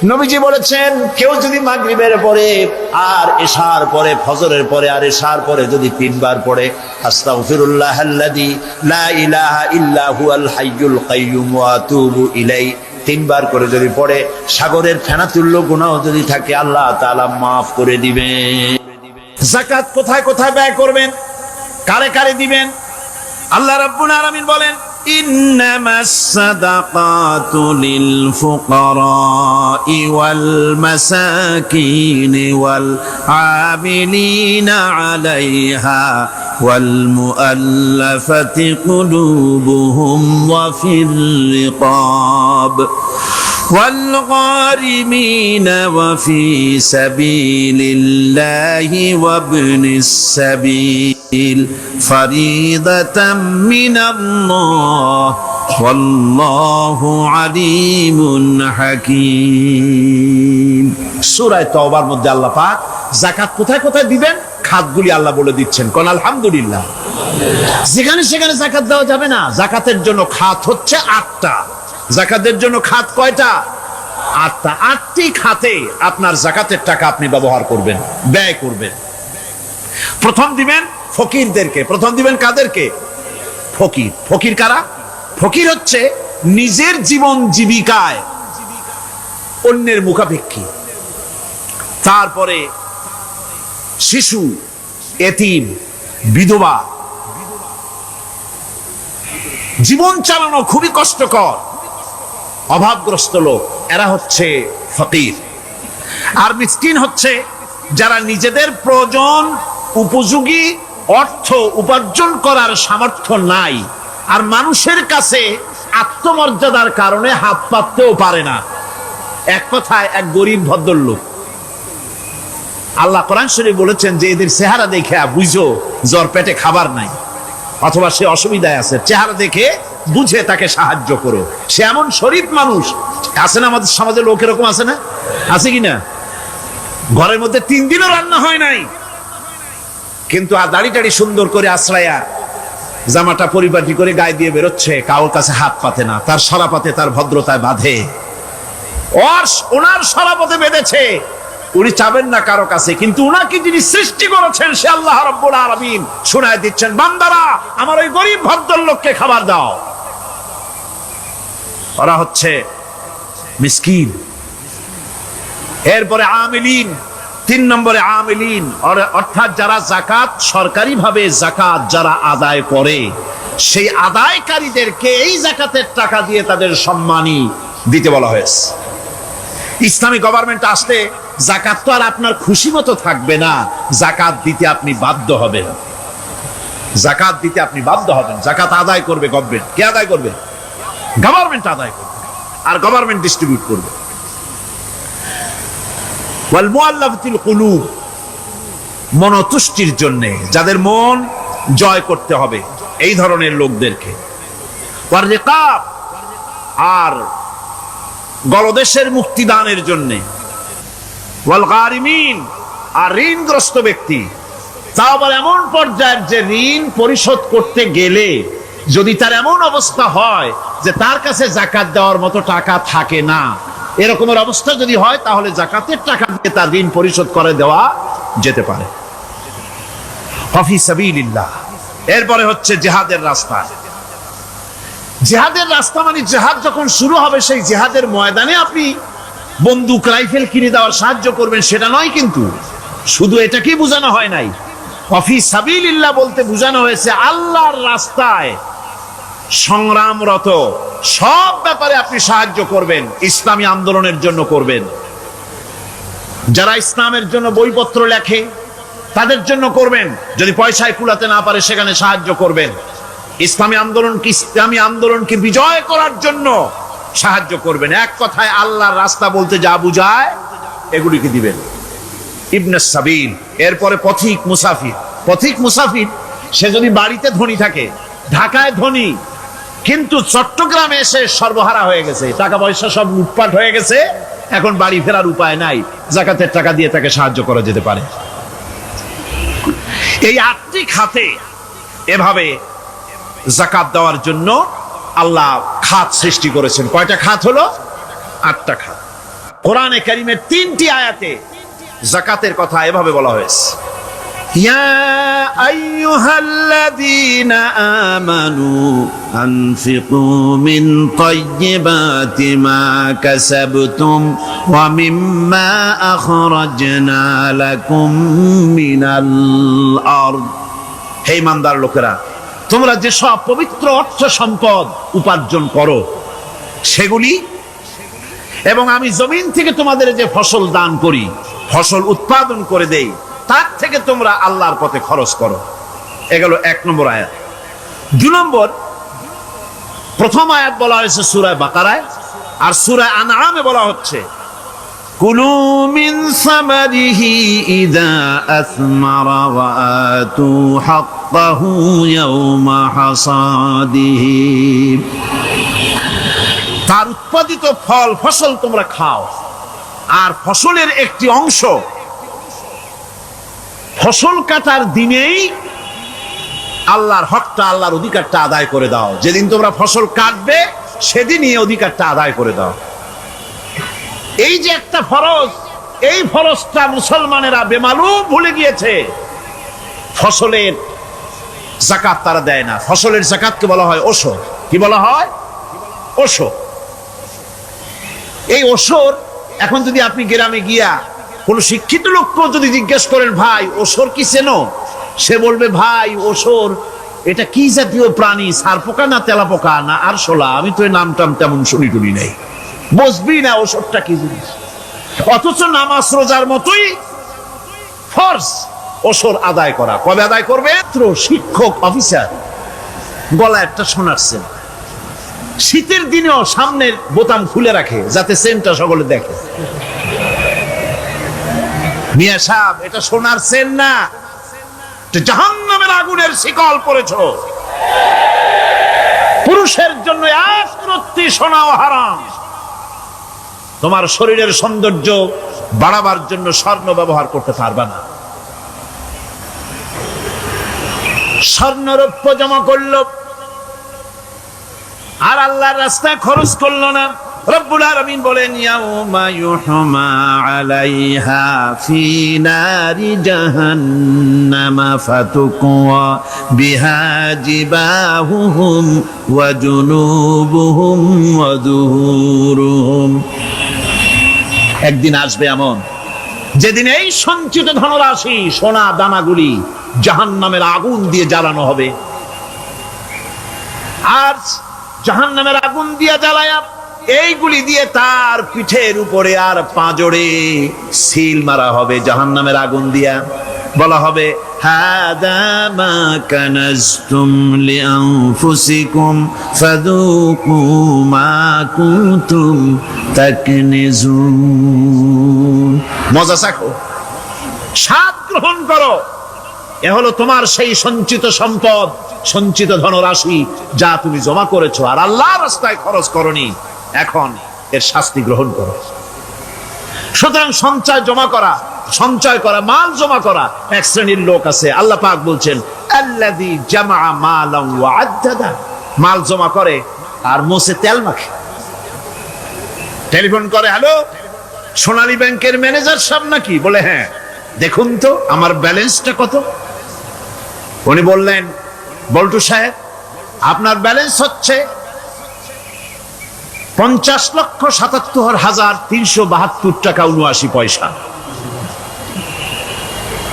নবীজি বলেছেন, কেউ যদি মাগরিবের পরে আর এশার পরে, ফজরের পরে আর এশার পরে যদি 3 বার পড়ে আস্তাগফিরুল্লাহাল্লাযী লা ইলাহা ইল্লা হুয়াল হাইয়ুল কাইয়্যুম ওয়া আতুবু ইলাইহি, 3 বার করে যদি পড়ে, সাগরের ফেনাতুল্য গুনাহ যদি থাকে আল্লাহ তাআলা মাফ করে দিবেন। যাকাত কোথায় কোথায় ব্যয় করবেন, কারে কারে দিবেন? আল্লাহ রাব্বুল আলামিন বলেন, ইন্নামাস সাদাকাতু লিল ফুকারাই ওয়াল মাসাকিনি ওয়াল আমিলিনা আলাইহা ওয়াল মুআল্লাফাতি কুলুবুহুম ওয়া ফির রিকাব والغارمين وفي سبيل الله وابن السبيل فريضة من الله والله عليم حكيم। সূরা তাওবার মধ্যে আল্লাহ পাক যাকাত কোথায় কোথায় দিবেন খাতগুলি আল্লাহ বলে দিচ্ছেন। কোন আলহামদুলিল্লাহ। যেখানে সেখানে যাকাত দেওয়া যাবে না। যাকাতের জন্য খাত হচ্ছে 8টা। যাকাতের জন্য খাত কয়টা? 8টা। 8টি খাতে আপনার যাকাতের টাকা আপনি ব্যবহার করবেন, ব্যয় করবেন। প্রথম দিবেন ফকিরদেরকে। প্রথম দিবেন কাদেরকে? ফকির। ফকির কারা? ফকির হচ্ছে নিজের জীবন জীবিকায় অন্যের মুখাপেক্ষী। তারপরে শিশু, এতিম, বিধবা, জীবন চালানো খুবই কষ্টকর, অভাবগ্রস্ত লোক, এরা হচ্ছে ফকির। আর মিসকিন হচ্ছে যারা নিজেদের প্রয়োজন উপযোগী অর্থ উপার্জন করার সামর্থ্য নাই, আর মানুষের কাছে আত্মমর্যাদার কারণে হাত পাততেও পারে না। এক কথায় এক গরিব ভদ্রলোক। আল্লাহ কোরআন শরীফে বলেছেন যে এদের চেহারা দেখে বুঝো জ্বর পেটে খাবার নাই, অথবা সে অসুবিধায় আছে, চেহারা দেখে বুঝে তাকে সাহায্য করো। সে এমন শরীফ মানুষ আছে না আমাদের সমাজে? লোক এরকম আছে না? আছে কিনা? ঘরের মধ্যে 3 দিনও রান্না হয় নাই, কিন্তু দাড়ি টাড়ি সুন্দর করে আশ্রায়া জামাটা পরিপাটি করে গায়ে দিয়ে বেরোচ্ছে, কারোর কাছে হাত পাতে না, তার সরাপাতে তার ভদ্রতায় বাঁধে। ওনার সরাপথে বেঁধেছে, উনি চাবেন না কারো কাছে, কিন্তু উনাকে যিনি সৃষ্টি করেছেন সে আল্লাহ রাব্বুল আলামিন শোনায় দিচ্ছেন, বান্দারা আমার ওই গরিব ভদ্রলোককে খাবার দাও। ওরা হচ্ছে মিসকিন। এরপরে আমিলিন, 3 নম্বরে আমিলিন, অর্থাৎ যারা যাকাত সরকারিভাবে যাকাত যারা আদায় করে, সেই আদায়কারীদেরকে এই যাকাতের টাকা দিয়ে তাদের সম্মানী দিতে বলা হয়েছে। ইসলামী গভর্নমেন্ট আসলে যাকাত তো আর আপনার খুশি মতো থাকবে না, যাকাত দিতে আপনি বাধ্য হবেন। যাকাত দিতে আপনি বাধ্য হবেন। যাকাত আদায় করবে গভর্নমেন্ট। কে আদায় করবে? গভর্নমেন্ট আদায় করবে, আর গভর্নমেন্ট ডিস্ট্রিবিউট করবে। ওয়াল মুআল্লাফাতিল কুলুব, মনতুষ্টির জন্য, যাদের মন জয় করতে হবে, এই ধরনের লোকদেরকে। ওয়ার রিকাব, আর গলদেশের মুক্তিদানের জন্য। ওয়াল গারিমিন, আর ঋণগ্রস্ত ব্যক্তি। তাও আবার এমন পর্যায়ের যে ঋণ পরিশোধ করতে গেলে যদি তার এমন অবস্থা হয় যে তার কাছে যাকাত দেওয়ার মতো টাকা থাকে না, এরকমের অবস্থা যদি হয়, তাহলে যাকাতের টাকা দিয়ে তার ঋণ পরিশোধ করে দেওয়া যেতে পারে। ফি সাবিলিল্লাহ। এরপরে হচ্ছে জিহাদের রাস্তা। জিহাদের রাস্তা মানে জিহাদ যখন শুরু হবে, সেই জিহাদের ময়দানে আপনি বন্দুক রাইফেল কিনে দেওয়ার সাহায্য করবেন, সেটা নয়। কিন্তু শুধু এটাকেই বোঝানো হয় নাই। ফি সাবিলিল্লাহ বলতে বোঝানো হয়েছে আল্লাহর রাস্তায় সংগ্রামরত সব ব্যাপারে আপনি সাহায্য করবেন, ইসলামী আন্দোলনের জন্য করবেন। যারা ইসলামের জন্য বইপত্র লেখে তাদের জন্য করবেন, যদি পয়সায় কুলাতে না পারে সেখানে সাহায্য করবেন। ইসলামী আন্দোলনকে বিজয় করার জন্য সাহায্য করবেন। এক কথায় আল্লাহর রাস্তা বলতে যা বুঝায় এগুলিকে দিবেন। ইবনে সাবিল, এরপরে পথিক মুসাফির। পথিক মুসাফির সে যদি বাড়িতে ধনী থাকে, ঢাকায় ধনী, কিন্তু চট্টগ্রামে এসে সর্বহারা হয়ে গেছে, টাকা পয়সা সব লুটপাট হয়ে গেছে, এখন বাড়ি ফেরার উপায় নাই, যাকাতের টাকা দিয়ে তাকে সাহায্য করা যেতে পারে। এই 8টি খাতে এভাবে যাকাত দেওয়ার জন্য আল্লাহ খাত সৃষ্টি করেছেন। কয়টা খাত হলো? 8টা খাত। কোরআনে কারীমের 3টি আয়াতে যাকাতের কথা এভাবে বলা হয়েছে, ইয়া আইয়ুহাল্লাযীনা আমানু আনফিকু মিন তাইয়্যিবাতি মা কাসাবতুম ওয়া মিম্মা আখরাজনা লাকুম মিনাল আরদ। হে ইমানদার লোকেরা, তোমরা যে সব পবিত্র অর্থ সম্পদ উপার্জন করো সেগুলি, এবং আমি জমিন থেকে তোমাদের যে ফসল দান করি, ফসল উৎপাদন করে দেই, তার থেকে তোমরা আল্লাহর পথে খরচ করো। এগুলো 1 নম্বর আয়াত। 2 নম্বর, প্রথম আয়াত বলা হয়েছে সূরা বাকারায়, আর সূরা আনআমে বলা হচ্ছে কুলু মিন সামারিহি ইযা আসমারা ওয়া আতু হাক্কাহু ইয়াওমা হাসাদিহি। তার উৎপাদিত ফল ফসল তোমরা খাও, আর ফসলের একটি অংশ ফসল কাটার দিনেই আল্লাহর হকটা, আল্লাহর অধিকারটা আদায় করে দাও। যেদিন তোমরা ফসল কাটবে সেদিনই এই অধিকারটা আদায় করে দাও। এই যে একটা ফরজ, এই ফরজটা মুসলমানেরা বেমালুম ভুলে গিয়েছে। ফসলের যাকাত তারা দেয় না। ফসলের যাকাতকে বলা হয় ওশর। কি বলা হয়? ওশর। এই ওশর এখন যদি আপনি গ্রামে গিয়া কোন শিক্ষিত লোককে যদি জিজ্ঞেস করেন, ভাই ওশর কি চেনো? সে বলবে, ভাই ওশর এটা কি জাতীয় প্রাণী, সারপোকা না তেলাপোকা না আরশোলা, আমি তো এই নামটাম তেমন শুনি টুনি নাই, বুঝবি না ওশরটা কি জিনিস। অথচ নামাজ রোজার মতোই ফরজ ওশর আদায় করা। কবে আদায় করবে? শিক্ষক অফিসার গলা একটা সোনার চেন, শীতের দিনেও সামনের বোতাম খুলে রাখে যাতে চেনটা সকলে দেখে। মিয়া সাহেব, এটা সোনার চেন না, জাহান্নামের আগুনের শিকল পড়েছো। পুরুষের জন্য এক রত্তি সোনাও হারাম। তোমার শরীরের সৌন্দর্য বাড়াবার জন্য স্বর্ণ ব্যবহার করতে পারবে না। স্বর্ণ রৌপ্য জমা করলো আর আল্লাহর রাস্তায় খরচ করলো না। রব্বুল আলামিন বলেন, ইয়াউমা ইউহমা আলাইহা ফি নারি জাহান্নামা ফাতুকওয়া বিহা জিবাহুহুম ওয়া জুনুবুহুম ওয়া যুহুরুহুম। একদিন আসবে এমন যেদিন এই সঞ্চিত ধনরাশি, সোনা দানাগুলি জাহান্নামের আগুন দিয়ে জ্বালানো হবে। আর জাহান্নামের আগুন দিয়ে জ্বালায়া এইগুলি দিয়ে তার পিঠের উপরে আর পাঁজরে সিল মারা হবে জাহান্নামের আগুন দিয়া। বলা হবে, হাদা মা কানাজতুম লিআনফুসিকুম ফাযুকু মা কুনতুম তাকনিজুন। মজা চাখো, স্বাদ গ্রহণ করো। এ হলো তোমার সেই সঞ্চিত সম্পদ, সঞ্চিত ধনরাশি যা তুমি জমা করেছো আর আল্লাহর রাস্তায় খরচ করনি। এখন এর শাস্তি গ্রহণ করো। সুতরাং সঞ্চয় করা, মাল জমা করা এক শ্রেণীর লোক আছে। আল্লাহ পাক বলছেন, আল্লাযী জামা মালান ওয়া আদ্দাদা। মাল জমা করে আর মোছে তেল মাখে। টেলিফোন করে, হ্যালো সোনালী ব্যাংকের ম্যানেজার সাহেব নাকি? বলে, হ্যাঁ, দেখুন তো আমার ব্যালেন্সটা কত। উনি বললেন, বল্টু সাহেব আপনার ব্যালেন্স হচ্ছে 50,77,372 টাকা 79 পয়সা।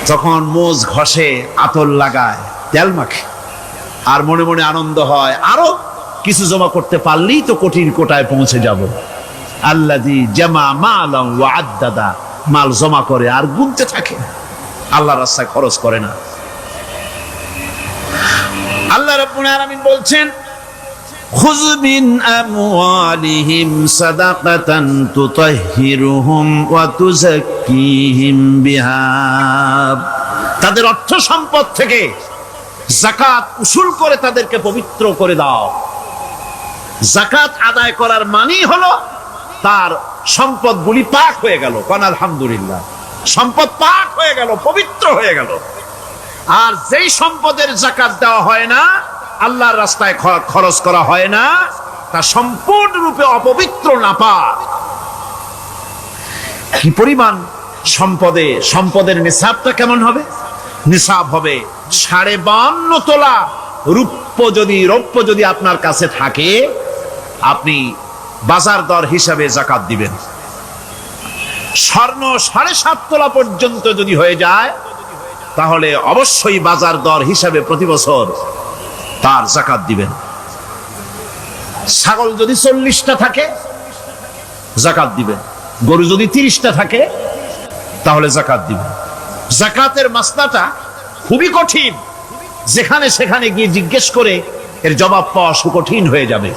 তখন মোজ ঘষে, আতর লাগায়, তেল মাখে আর মনে মনে আনন্দ হয়, আরো কিছু জমা করতে পারলেই তো কঠিন কোটায় পৌঁছে যাব। আল্লাযী জামা মালান ওয়া আদ্দাদা। মাল জমা করে আর গুনতে থাকে, আল্লাহর রাস্তায় খরচ করে না। আল্লাহ রাব্বুল আলামিন বলছেন, খুয মিন আমওয়ালিহিম সাদাকাতান তুতাহহিরুহুম ওয়া তুযাক্কিহিম বিহা। তাদের অর্থ সম্পদ থেকে যাকাত উসুল করে তাদেরকে পবিত্র করে দাও। যাকাত আদায় করার মানি হলো তার সম্পদগুলি পাক হয়ে গেল। কোন আলহামদুলিল্লাহ, সম্পদ পাক হয়ে গেল, পবিত্র হয়ে গেল। আর যেই সম্পদের যাকাত দেওয়া হয় না, আল্লাহর রাস্তায় খরচ করা হয় না, তা সম্পূর্ণরূপে অপবিত্র, নাপাক। কি পরিমাণ সম্পদের নিসাবটা কেমন হবে? নিসাব হবে 52.5 তোলা রৌপ্য যদি আপনার কাছে থাকে, আপনি বাজার দর হিসাবে যাকাত দিবেন। স্বর্ণ 7.5 তোলা পর্যন্ত যদি হয়ে যায়, তাহলে অবশ্যই বাজার দর হিসাবে প্রতি বছর তার যাকাত দিবেন। ছাগল যদি 40টা থাকে, যাকাত দিবেন। গরু যদি 30টা থাকে, তাহলে যাকাত দিবেন। যাকাতের মাসলাটা খুবই কঠিন, যেখানে সেখানে গিয়ে জিজ্ঞেস করে এর জবাব পাওয়া সুকঠিন হয়ে যাবে।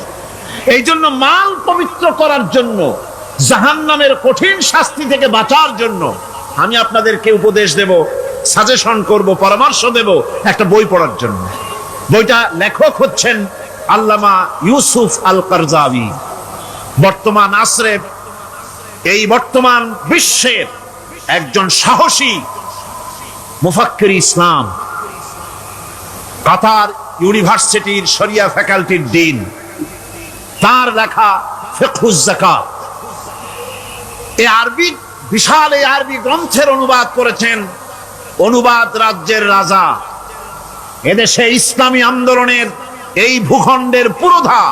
এই জন্য মাল পবিত্র করার জন্য, জাহান্নামের কঠিন শাস্তি থেকে বাঁচার জন্য আমি আপনাদেরকে উপদেশ দেব, সাজেশন করব, পরামর্শ দেব একটা বই পড়ার জন্য। বইটা লেখক হচ্ছেন আল্লামা ইউসুফ আল কারজাবী। বর্তমান আসরে, এই বর্তমান বিশ্বের একজন সাহসী মুফাক্কির ইসলাম, কাতার ইউনিভার্সিটির শরিয়া ফ্যাকাল্টির ডিন। তার লেখা ফিকহুজ যাকাত, বিশাল এই আরবি গ্রন্থের অনুবাদ করেছেন অনুবাদ রাজ্যের রাজা, এদেশে ইসলামী আন্দোলনের, এই ভূখণ্ডের পুরোধা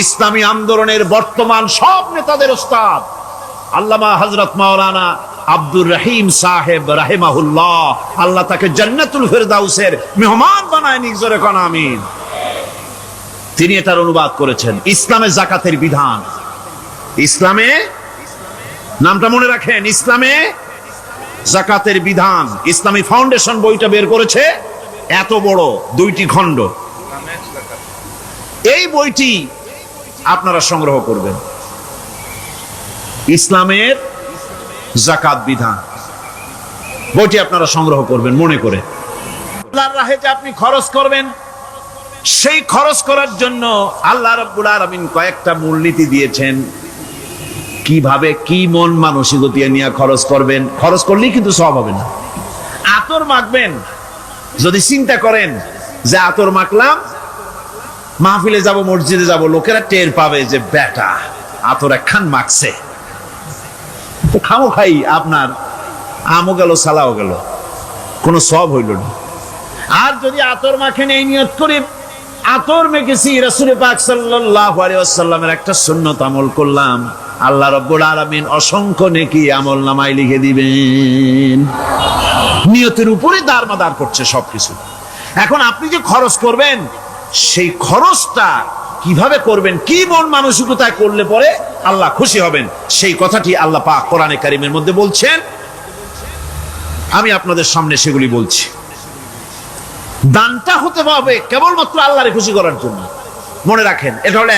ইসলামী আন্দোলনের বর্তমান সব নেতাদের ওস্তাদ আল্লামা হযরত মাওলানা আব্দুর রহিম সাহেব রাহিমাহুল্লাহ, আল্লাহ তাকে জান্নাতুল ফেরদাউসের মেহমান বানায় নিক, জোরে কোন আমিন। তিনি এটার অনুবাদ করেছেন ইসলামে যাকাতের বিধান। ইসলামে, নামটা মনে রাখেন, ইসলামে যাকাতের বিধান। ইসলামী ফাউন্ডেশন বইটা বের করেছে, এত বড় 2টি খণ্ড। এই বইটি আপনারা সংগ্রহ করবেন, ইসলামের যাকাত বিধান। বইটি আপনারা সংগ্রহ করবেন মনে করে। আল্লাহর রাহে যে আপনি খরচ করবেন, সেই খরচ করার জন্য আল্লাহ রাব্বুল আলামিন কয়েকটা মূলনীতি দিয়েছেন। কিভাবে, কি মন মানসিকতা নিয়ে খরচ করবেন। খরচ করলেই কিন্তু সওয়াব হবে না। আতর মাখবেন, যদি চিন্তা করেন যে আতর মাখলাম, মাহফিলে যাব, মসজিদে যাব, লোকেরা টের পাবে যে বেটা আতর একখান মাখছে, খামো খাই আপনার আমও গেল, সালাও গেল, কোনো সওয়াব হইল না। আর যদি আতর মাখেন এই নিয়ত করে, আতর মেখেছি, রাসূল পাক সাল্লাল্লাহু আলাইহি ওয়াসাল্লামের একটা সুন্নাত আমল করলাম, আল্লাহ রাব্বুল আলামিন অসংখ্য নেকি আমল নামায় লিখে দিবেন। নিয়তের উপরে দারমাদার করছে সবকিছু। এখন আপনি যে খরচ করবেন, সেই খরচটা কিভাবে করবেন, কি মন মানসিকতায় করলে পরে আল্লাহ খুশি হবেন, সেই কথাটি আল্লাহ পাক কোরআনে কারীমের মধ্যে বলছেন। আমি আপনাদের সামনে সেগুলি বলছি। দানটা হতে হবে কেবলমাত্র আল্লাহরে খুশি করার জন্য, মনে রাখেন। এটা হলো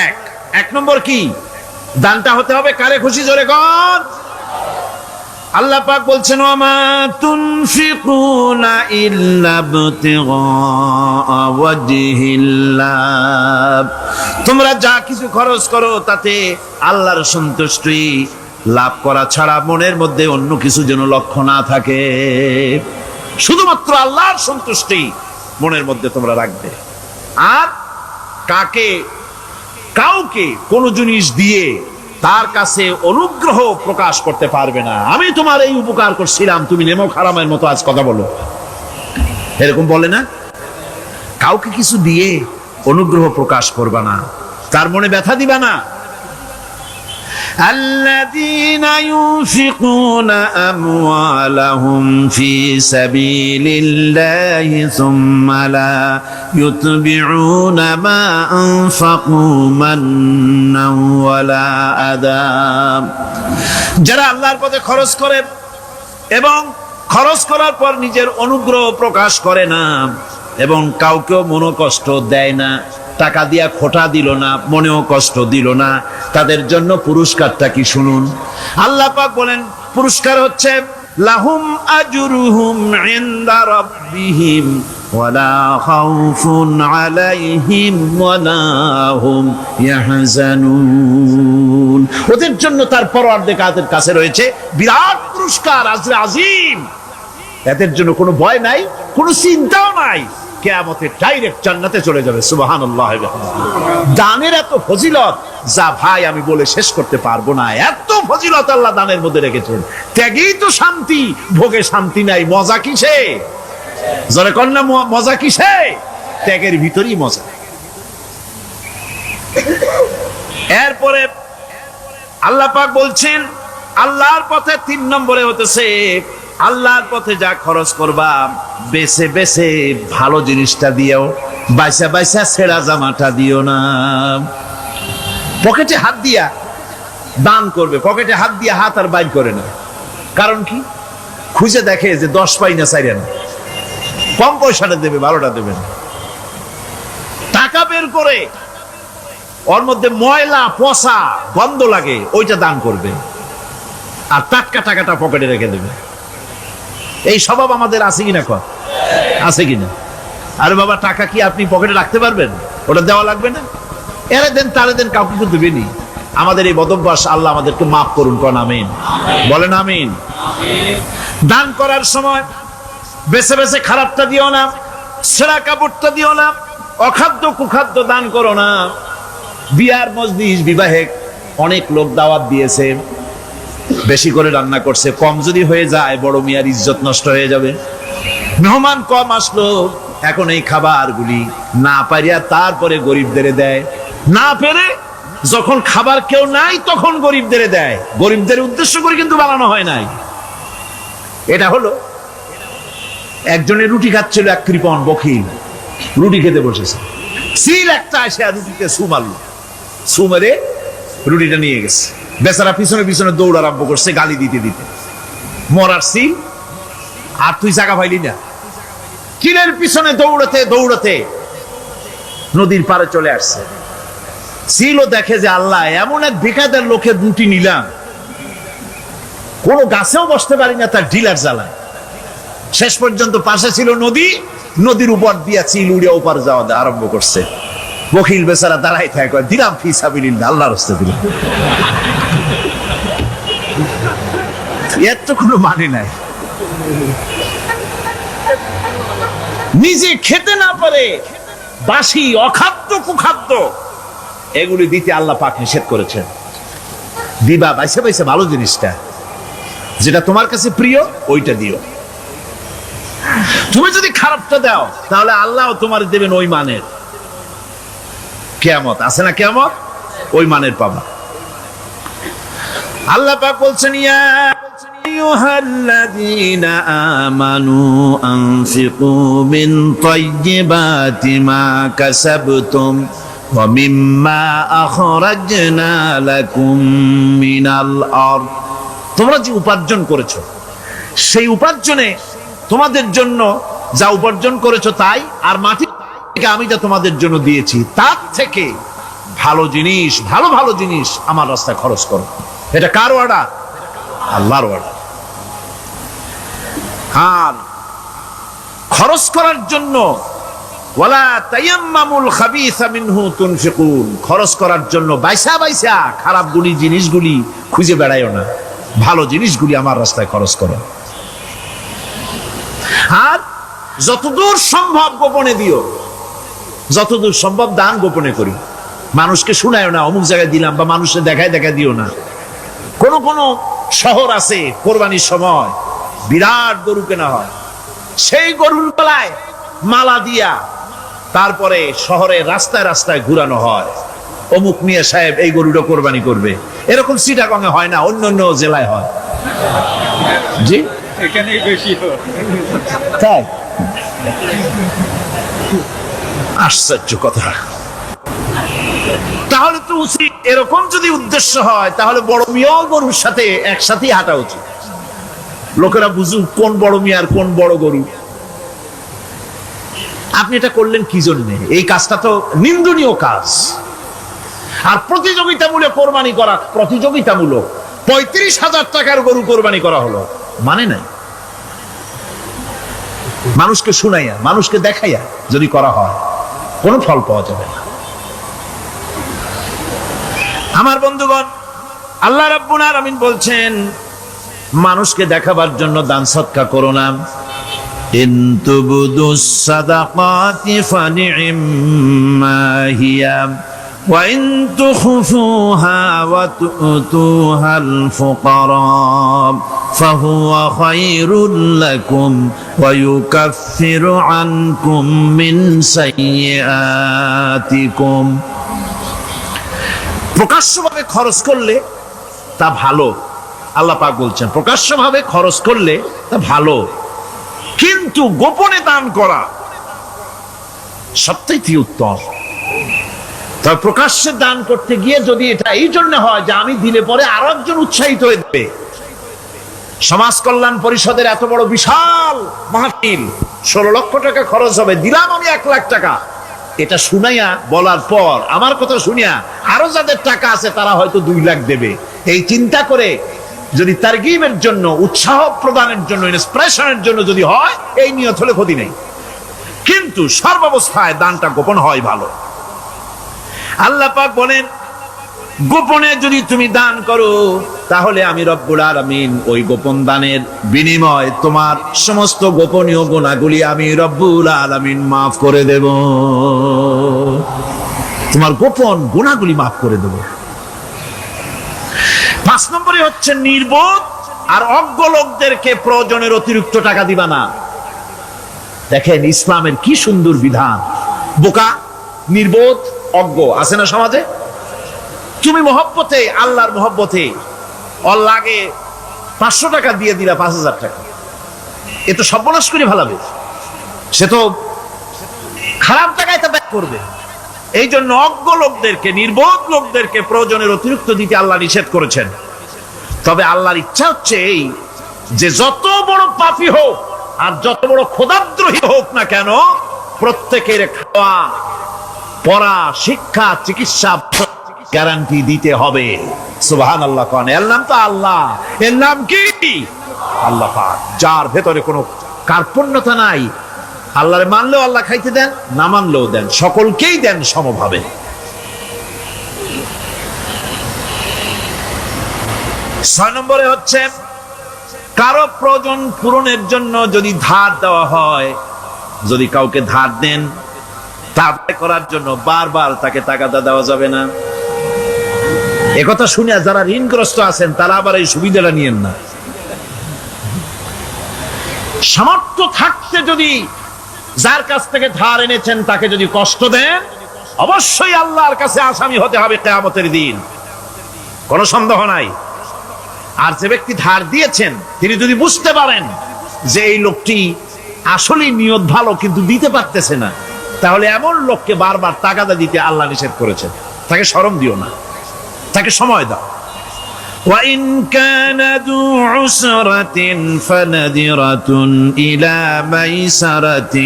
এক নম্বর। কি দানটা হতে হবে কারে খুশি, জোরে কোন। আল্লাহ পাক বলছেন, ওয়ামা তুনফিকুনা ইল্লা ইবতিগা ওয়াজহিল্লাহ, তোমরা যা কিছু খরচ করো তাতে আল্লাহর সন্তুষ্টি লাভ করা ছাড়া মনের মধ্যে অন্য কিছু যেন লক্ষ্য না থাকে। শুধুমাত্র আল্লাহর সন্তুষ্টি মনের মধ্যে তোমরা রাখবে। আর কাউকে কোন জিনিস দিয়ে তার কাছে অনুগ্রহ প্রকাশ করতে পারবে না। আমি তোমার এই উপকার করছিলাম, তুমি নেমক হারামের মতো আজ কথা বলো, এরকম বলে না। কাউকে কিছু দিয়ে অনুগ্রহ প্রকাশ করবা না, তার মনে ব্যথা দিবা না। الذين ينفقون أموالهم في سبيل الله ثم لا يتبعون ما أنفقوا منا ولا أذى, যারা আল্লাহর পথে খরচ করে এবং খরচ করার পর নিজের অনুগ্রহ প্রকাশ করে না এবং কাউকেও মনোকষ্ট দেয় না, টাকা দিয়া খোটা দিল না, মনেও কষ্ট দিল না, তাদের জন্য পুরস্কারটা কি শুনুন। আল্লাহ পাক বলেন পুরস্কার হচ্ছে লাহুম আজরুহুম ইনদা রাব্বিহিম ওয়ালা খাউফুন আলাইহিম ওয়ালা হুম ইয়াহজানুন, ওদের জন্য তার পরওয়ারদিগারের কাছে রয়েছে বিরাট পুরস্কার, আজরে আজিম। এদের জন্য কোনো ভয় নাই, কোনো চিন্তাও নাই, কিয়ামতে ডাইরেক্ট জান্নাতে চলে যাবে। সুবহানাল্লাহ। দানের এত ফজিলত যা ভাই আমি বলে শেষ করতে পারবো না। এত ফজিলত আল্লাহ দানের মধ্যে রেখেছেন। ত্যাগেই তো শান্তি, ভোগে শান্তি নাই। মজা কিসে? জোরে কন্যা, মজা কিসে? ত্যাগের ভিতরেই মজা। এরপরে আল্লাহ পাক বলছেন আল্লাহর পথে 3 নম্বরে হতেছে আল্লাহর পথে যা খরচ করবা বেছে বেছে ভালো জিনিসটা দিও, বাইসা বাইসা ছেঁড়া জামাটা দিও না। পকেটে হাত দিয়া দান করবে, পকেটে হাত দিয়া হাত আর বাইর করে না। কারণ কি? খুঁজে দেখে যে 10 পাই না, 4 আনা। কম পয়সাটা দেবে, ভালোটা দেবে না। টাকা বের করে ওর মধ্যে ময়লা পচা গন্ধ লাগে, ওইটা দান করবে। আর টাটকা টাকাটা পকেটে রেখে দেবে। এই স্বভাব আমাদের আছে কিনা? আছে কিনা? আরে বাবা, টাকা কি আপনি পকেটে রাখতে পারবেন? ওটা দেওয়া লাগবে না? এরে দেন, তারে দেন, কাউকে তো দেবেনি। আমাদের এই বদভ্যাস আল্লাহ আমাদেরকে মাফ করুন। কোন আমিন বলেন। আমিন। দান করার সময় বেছে বেছে খারাপটা দিও না, ছেঁড়া কাপড়টা দিও না, অখাদ্য কুখাদ্য দান করো না। বিয়ার মজলিস, বিবাহে অনেক লোক দাওয়াত দিয়েছে, বেশি করে রান্না করছে, কম যদি হয়ে যায় বড় মিয়ার ইজ্জত নষ্ট হয়ে যাবে। মেহমান কম আসলো, এখন এই খাবারগুলি না পারিয়া তারপরে গরিবদের দেয়। না পেরে যখন খাবার কেউ নাই তখন গরিবদের দেয়। গরিবদের উদ্দেশ্য করে কিন্তু বানানো হয় নাই। এটা হলো একজনের রুটি খাচ্ছিল, এক কৃপণ বখিল রুটি খেতে বসেছে। সিল একটা এসে রুটিতে সু মারল, সু মেরে রুটিটা নিয়ে গেছে। বেচারা পিছনে পিছনে দৌড় আরম্ভ করছে, গালি দিতে দিতে। মরার সিল, আর তুই জায়গা পাইলি না। চিলের পিছনে দৌড়াতে দৌড়াতে নদীর পারে চলে আসছে। সিলও দেখে যে আল্লাহ, এমন এক বেকায়দার লোকের রুটি নিলাম, কোনো গাছেও বসতে পারি না তার ঢিলার জ্বালায়। শেষ পর্যন্ত পাশে ছিল নদী, নদীর উপর দিয়া চিল উড়ে ওপার যাওয়া আরম্ভ করছে। বখিল বেচারা দাঁড়াই থাকে, দিলাম ফি সাবিলিল্লাহ, আল্লাহর রাস্তায় দিলাম। এর তো কোনো মানে নাই। নিজে খেতে না পারে বাসি অখাদ্য কুখাদ্য এগুলি দিতে আল্লাহ পাক নিষেধ করেছেন। দিবা বাইসে বাইসে ভালো জিনিসটা, যেটা তোমার কাছে প্রিয়, ওইটা দিও। তুমি যদি খারাপটা দাও তাহলে আল্লাহ তোমার দেবেন ওই মানের। কিয়ামত আছে না? কিয়ামত ওই মানের পাবা। আল্লাহ পাক বলছেন, ইয়া আইয়ুহাল্লাযীনা আমানু আনফিকু মিন তাইয়্যিবাতি মা কাসাবতুম ওয়া মিম্মা আখরাজনা লাকুম মিনাল আরদ। তোমরা যে উপার্জন করেছো, সেই উপার্জনে তোমাদের জন্য যা উপার্জন করেছো তাই, আর মাটি থেকে আমি যা তোমাদের জন্য দিয়েছি তার থেকে ভালো জিনিস, ভালো ভালো জিনিস আমার রাস্তায় খরচ করো। এটা কার অর্ডার? আল্লাহর অর্ডার। আর খরচ করার জন্য ওয়ালা তায়াম্মামুল খাবিসা মিনহু তুনফিকুন, খরচ করার জন্য বাইসা বাইসা খারাপ জিনিসগুলি খুঁজে বেড়াইও না, ভালো জিনিসগুলি আমার রাস্তায় খরচ করো। আর যতদূর সম্ভব গোপনে দিও, যতদূর সম্ভব দান গোপনে করি। মানুষকে শুনায়ও না অমুক জায়গায় দিলাম, বা মানুষের দেখায় দেখা দিও না। কোন কোন শহর আছে কোরবানির সময় বিরাট গরু কেনা হয়, সেই গরুর গলায় মালা দিয়া তারপরে শহরের রাস্তায় রাস্তায় ঘুরানো হয়, অমুক মিয়া সাহেব এই গরুটা কোরবানি করবে। এরকম চিটাগংয়ে হয় না, অন্য অন্য জেলায় হয়। জি, এখানেই বেশি হয়। তাই? আশ্চর্য কথা। তাহলে তো উচিত, এরকম যদি উদ্দেশ্য হয় তাহলে বড় মিয়া গরুর সাথে একসাথেই হাঁটা উচিত। লোকেরা বুঝুক কোন বড় মিয়া আর কোন বড় গরু। আপনি এটা করলেন কি জন্য? এই কাজটা তো নিন্দনীয় কাজ। আর প্রতিযোগিতামূলক কোরবানি করা, প্রতিযোগিতামূলক 35,000 টাকার গরু কোরবানি করা হলো, মানে নাই। মানুষকে শুনাইয়া, মানুষকে দেখাইয়া যদি করা হয় কোনো ফল পাওয়া যাবে না। আমার বন্ধুগণ, আল্লাহ রাব্বুল আলামিন বলছেন মানুষকে দেখাবার জন্য দান সদকা করো না। ইন তুবদুস সাদাকাতি ফানি'ম্মা হিয়া وإن تخفوها وتؤتوها الفقراء فهو خير لكم ويكفر عنكم من سيئاتكم প্রকাশ্যভাবে খরচ করলে তা ভালো। আল্লাহ পাক বলছেন প্রকাশ্যভাবে খরচ করলে তা ভালো, কিন্তু গোপনে দান করা সবথেকে উত্তম। তবে প্রকাশ্যে দান করতে গিয়ে যদি এটা এই জন্য হয় যে আমি দিলে পরে আরো একজন উৎসাহিত হয়ে যাবে, সমাজ কল্যাণ পরিষদের এত বড় বিশাল মাহফিল, 16 লক্ষ টাকা খরচ হবে, দিলাম আমি 1 লাখ টাকা, এটা শুনাইয়া বলার পর আমার কথা শুনিয়া আরো যাদের টাকা আছে তারা হয়তো 2 লাখ দেবে, এই চিন্তা করে যদি তারগিবের জন্য, উৎসাহ প্রদানের জন্য, ইন্সপিরেশনের জন্য যদি হয়, এই নিয়ত হলে ক্ষতি নেই। কিন্তু সর্বাবস্থায় দানটা গোপন হয় ভালো। আল্লাহ পাক বলেন গোপনে যদি তুমি দান করো তাহলে আমি রব্বুল আলামিন ওই গোপন দানের বিনিময় তোমার সমস্ত গোপনীয় গুনাহগুলি আমি রব্বুল আলামিন মাফ করে দেব, তোমার গোপন গুনাহগুলি মাফ করে দেব। 5 নম্বরে হচ্ছে নির্বোধ আর অজ্ঞ লোকদেরকে প্রয়োজনের অতিরিক্ত টাকা দিবা না। দেখেন ইসলামের কি সুন্দর বিধান। বোকা, নির্বোধ, অজ্ঞ আছে না সমাজে? তুমি মহব্বতে, আল্লাহর মহব্বতে ওর লাগে 500 টাকা দিয়ে দিলা 5000 টাকা, এ তো সর্বনাশ করে ফেলাবে, সে তো খারাপ টাকায় তা ব্যয় করবে। এই জন্য অজ্ঞ লোকদেরকে, নির্বোধ লোকদেরকে প্রয়োজনের অতিরিক্ত দিতে আল্লাহ নিষেধ করেছেন। তবে আল্লাহর ইচ্ছা হচ্ছে এই যে যত বড় পাপী হোক আর যত বড় খোদাদ্রোহী হোক না কেন, প্রত্যেকের খাওয়া, পড়া, শিক্ষা, চিকিৎসা গ্যারান্টি দিতে হবে। সুবহানাল্লাহ। কোন এর নাম তো আল্লাহ, এর নাম কি? আল্লাহ পাক, যার ভেতরে কোনো কার্পণ্যতা নাই। আল্লাহরে মানলেও আল্লাহ খাইতে দেন, না মানলেও দেন, সকলকেই দেন সমভাবে। 6 নম্বরে হচ্ছে কারো প্রয়োজন পূরণের জন্য যদি ধার দেওয়া হয়, যদি কাউকে ধার দেন, ধার করার জন্য বারবার তাকে টাকা দেওয়া যাবে না। একথা শুনে যারা ঋণগ্রস্ত আছেন তারা আবার এই সুবিধাটা নিয়েন না। সামর্থ্য থাকতে যদি যার কাছ থেকে ধার এনেছেন তাকে যদি কষ্ট দেন, অবশ্যই আল্লাহর কাছে আসামি হতে হবে কিয়ামতের দিন, কোনো সন্দেহ নাই। আর যে ব্যক্তি ধার দিয়েছেন তিনি যদি বুঝতে পারেন যে এই লোকটি আসলেই নিয়ত ভালো কিন্তু দিতে পারতেছে না, তাহলে এমন লোককে বারবার টাকাটা দিতে আল্লাহ নিষেধ করেছেন। তাকে শরম দিও না, তাকে সময় দাও। وَإِنْ كَانَ ذُو عُسْرَةٍ فَنَذِرَةٌ إِلَى مَيْسَرَةٍ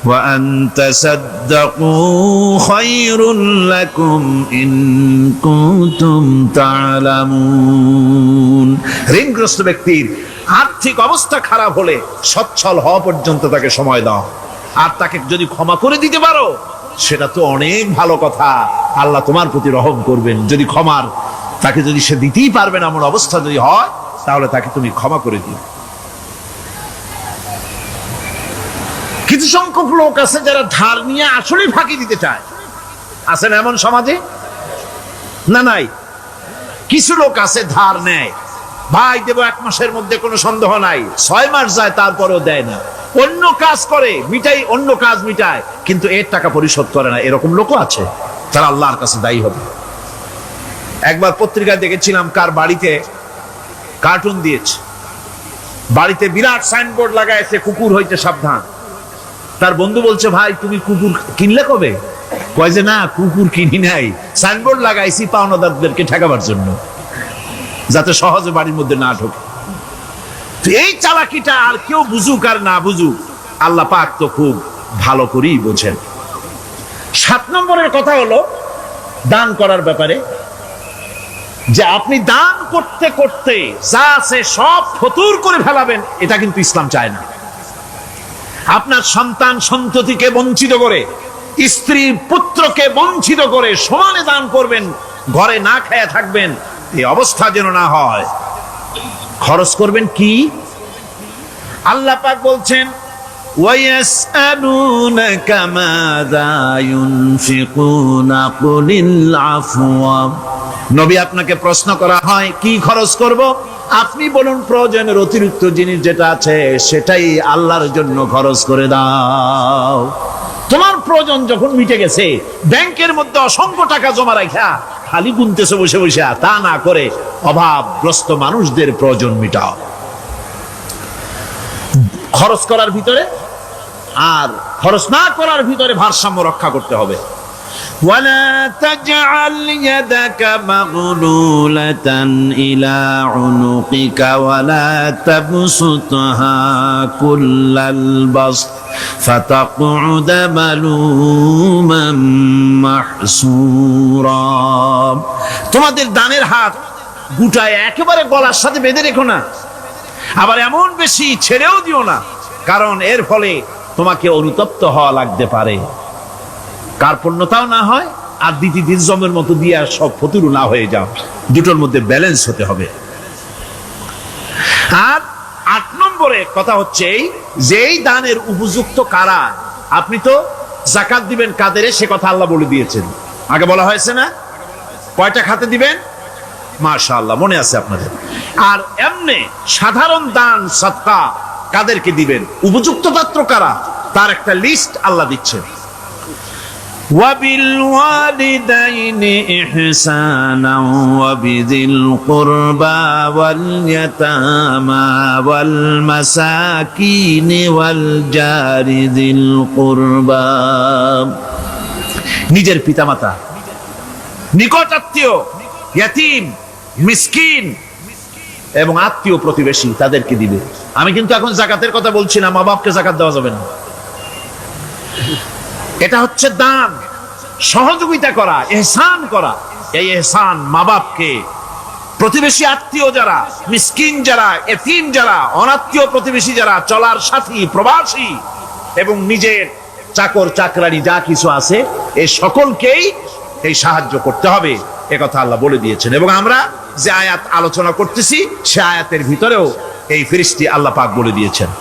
وَأَنْ تَصَدَّقُوا خَيْرٌ لَكُمْ إِنْ كُنْتُمْ تَعْلَمُونَ। ঋণগ্রস্ত ব্যক্তির আর্থিক অবস্থা খারাপ হলে সচ্ছল হওয়া পর্যন্ত তাকে সময় দাও, আর তাকে যদি ক্ষমা করে দিতে পারো সেটা তো অনেক ভালো কথা। আল্লাহ তোমার প্রতি রহম করবেন। যদি ক্ষমার তাকে যদি সে দিতেই পারবে না এমন অবস্থা যদি হয়, তাহলে তাকে তুমি ক্ষমা করে দিও। কিছু সংখ্যক লোক আছে যারা ধার নিয়ে আসলে ফাঁকি দিতে চায়, আছেন এমন সমাজে না? নাই? কিছু লোক আছে ধার নেয়, ভাই দেব 1 মাসের মধ্যে, কোনো সন্দেহ নাই। 6 মাস যায় তারপরেও দেয় না, অন্য কাজ করে মিটাই, অন্য কাজ মিটায়, কিন্তু এর টাকা পরিশোধ করে না। এরকম লোকও আছে, তারা আল্লাহর কাছে দায়ী হবে। একবার পত্রিকায় দেখেছিলাম কার বাড়িতে কার্টুন দিয়েছে, বাড়িতে বিরাট সাইনবোর্ড লাগাইছে কুকুর হইতে সাবধান। তার বন্ধু বলছে ভাই তুমি কুকুর কিনলে কবে? কয় যে না কুকুর কিনি নাই, সাইনবোর্ড লাগাইছি পাওনাদারদেরকে ঠেকাবার জন্য, যাতে সহজে বাড়ির মধ্যে না ঢোকে। এই চালাকিটা আর কেউ বুঝুক আর না বুঝুক, আল্লাহ পাক তো খুব ভালো করেই বোঝেন। 7 নম্বরের কথা হলো দান করার ব্যাপারে, যে আপনি দান করতে করতে যা আছে সব ফতুর করে ফেলাবেন, এটা কিন্তু ইসলাম চায় না। আপনার সন্তান সন্ততিকে বঞ্চিত করে, স্ত্রী পুত্রকে বঞ্চিত করে সমানে দান করবেন, ঘরে না খেয়ে থাকবেন, এই অবস্থা যেন না হয়। খরচ করবেন কি? আল্লাহ পাক বলছেন ويسألونك ماذا ينفقون قل العفو নবী আপনাকে প্রশ্ন করা হয় কি খরচ করব, আপনি বলুন প্রয়োজনের অতিরিক্ত জিনিস যেটা আছে সেটাই আল্লাহর জন্য খরচ করে দাও। তোমার প্রয়োজন যখন মিটে গেছে, ব্যাংকের মধ্যে অসংখ্য টাকা জমা রাখা খালি গুনতেছে বসে বসে, তা না করে অভাবগ্রস্ত মানুষদের প্রয়োজন মিটাও। খরচ করার ভিতরে আর খরচ না করার ভিতরে ভারসাম্য রক্ষা করতে হবে। ولا تجعل يدك مغلولة إلى عنقك ولا تبسطها كل البسط فتقعد ملوما محسورا। তোমাদের দানের হাত গুটায় একেবারে গলার সাথে বেঁধে রেখো না, আবার এমন বেশি ছেড়েও দিও না, কারণ এর ফলে তোমাকে অনুতপ্ত হওয়া লাগতে পারে, কার্পণ্যতাও না হয় আর দ্বিতীয় জমের মতো দিয়ে সব ফতুরু না হয়ে যাও। দুটোর মধ্যে ব্যালেন্স হতে হবে। আর 8 নম্বরে কথা হচ্ছে যেই দানের উপযুক্ত কারা। আপনি তো যাকাত দিবেন কাদের, সে কথা আল্লাহ বলে দিয়েছেন, আগে বলা হয়েছে না? কয়টা খাতে দিবেন? মাশাআল্লাহ মনে আছে আপনাদের। আর এমনি সাধারণ দান সদকা কাদেরকে দিবেন, উপযুক্ত পাত্র কারা, তার একটা লিস্ট আল্লাহ দিচ্ছেন। وبالوالدين إحسانا وبذي القربى واليتامى والمساكين والجار ذي القربى। নিজের পিতামাতা, নিকট আত্মীয়, ইয়াতিম, মিসকিন এবং আত্মীয় প্রতিবেশী তাদেরকে দিবে। আমি কিন্তু এখন যাকাতের কথা বলছি না, মা বাপকে যাকাত দেওয়া যাবে না। এটা হচ্ছে দান, সহযোগিতা করা, ইহসান করা। এই ইহসান মা বাপকে, প্রতিবেশী আত্মীয় যারা, মিসকিন যারা, এতিম যারা, অনাত্মীয় প্রতিবেশী যারা, চলার সাথী, প্রবাসী এবং নিজের চাকর চাকরানি যা কিছু আছে, এই সকলকেই এই সাহায্য করতে হবে, এ কথা আল্লাহ বলে দিয়েছেন। এবং আমরা যে আয়াত আলোচনা করতেছি সে আয়াতের ভিতরেও এই ফিরিস্তি আল্লাহ পাক বলে দিয়েছেন।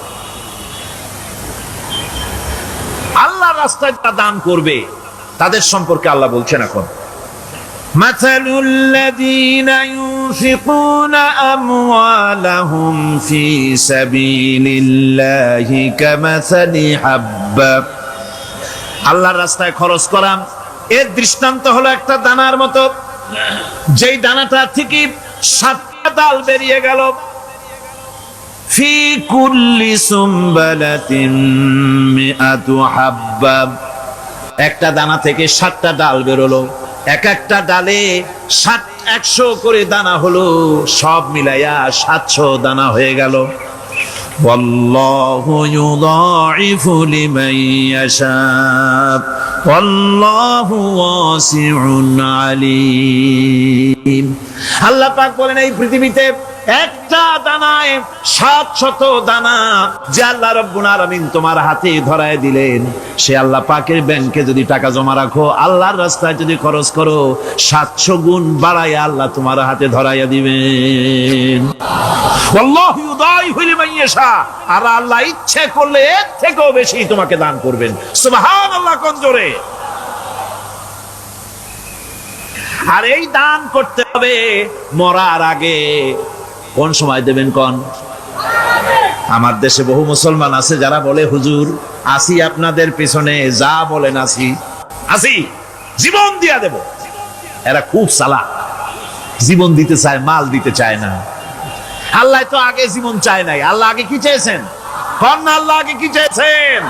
আল্লাহ রাস্তায় যারা দান করবে তাদের সম্পর্কে আল্লাহ বলছেন এখন, মাসালুল লাযীনা ইউনফিকুনা আমওয়ালাহুম ফি সাবিলিল্লাহি কামাসালি হাব্বা। আল্লাহর রাস্তায় খরচ করা এর দৃষ্টান্ত হলো একটা দানার মতো, যেই দানাটা থেকে 7টা ডাল বেরিয়ে গেল। ফি কুল্লি সুমবালাতিন মিআতু হাব্বা, একটা দানা থেকে 7টা ডাল বেরোলো, এক একটা ডালে 100 করে দানা হলো, সব মিলাইয়া 700 দানা হয়ে গেল। ওয়াল্লাহু ইউদাইফু লিমান ইয়াশা ওয়াল্লাহু ওয়াসিউন আলীম। আল্লাহ পাক বলেন এই পৃথিবীতে একটা দানায় 700 দানা যে আল্লাহ রাব্বুল আলামিন তোমার হাতে ধরায় দিলেন, সে আল্লাহ পাকের ব্যাংকে যদি টাকা জমা রাখো, আল্লাহর রাস্তায় যদি খরচ করো, 700 গুণ বাড়াইয়া আল্লাহ তোমার হাতে ধরাইয়া দিবেন। আল্লাহু ইউদাইফু লিমান ইয়াশা, আর আল্লাহ ইচ্ছে করলে এর থেকেও বেশি তোমাকে দান করবেন। সুবহানাল্লাহ কোন জোরে। আর এই দান করতে হবে মরার আগে। কোন সময় দেবেন কোন? আমার দেশে বহু মুসলমান আছে যারা বলে হুজুর আসি আপনাদের পিছনে, যা বলেন আসি, জীবন দিয়া দেব। এরা খুব চালাক, জীবন দিতে চায়, মাল দিতে চায় না। আল্লাহ তো আগে জীবন চায় নাই, আল্লাহ আগে কি চেয়েছেন? কোন আল্লাহ আগে কি চেয়েছেন?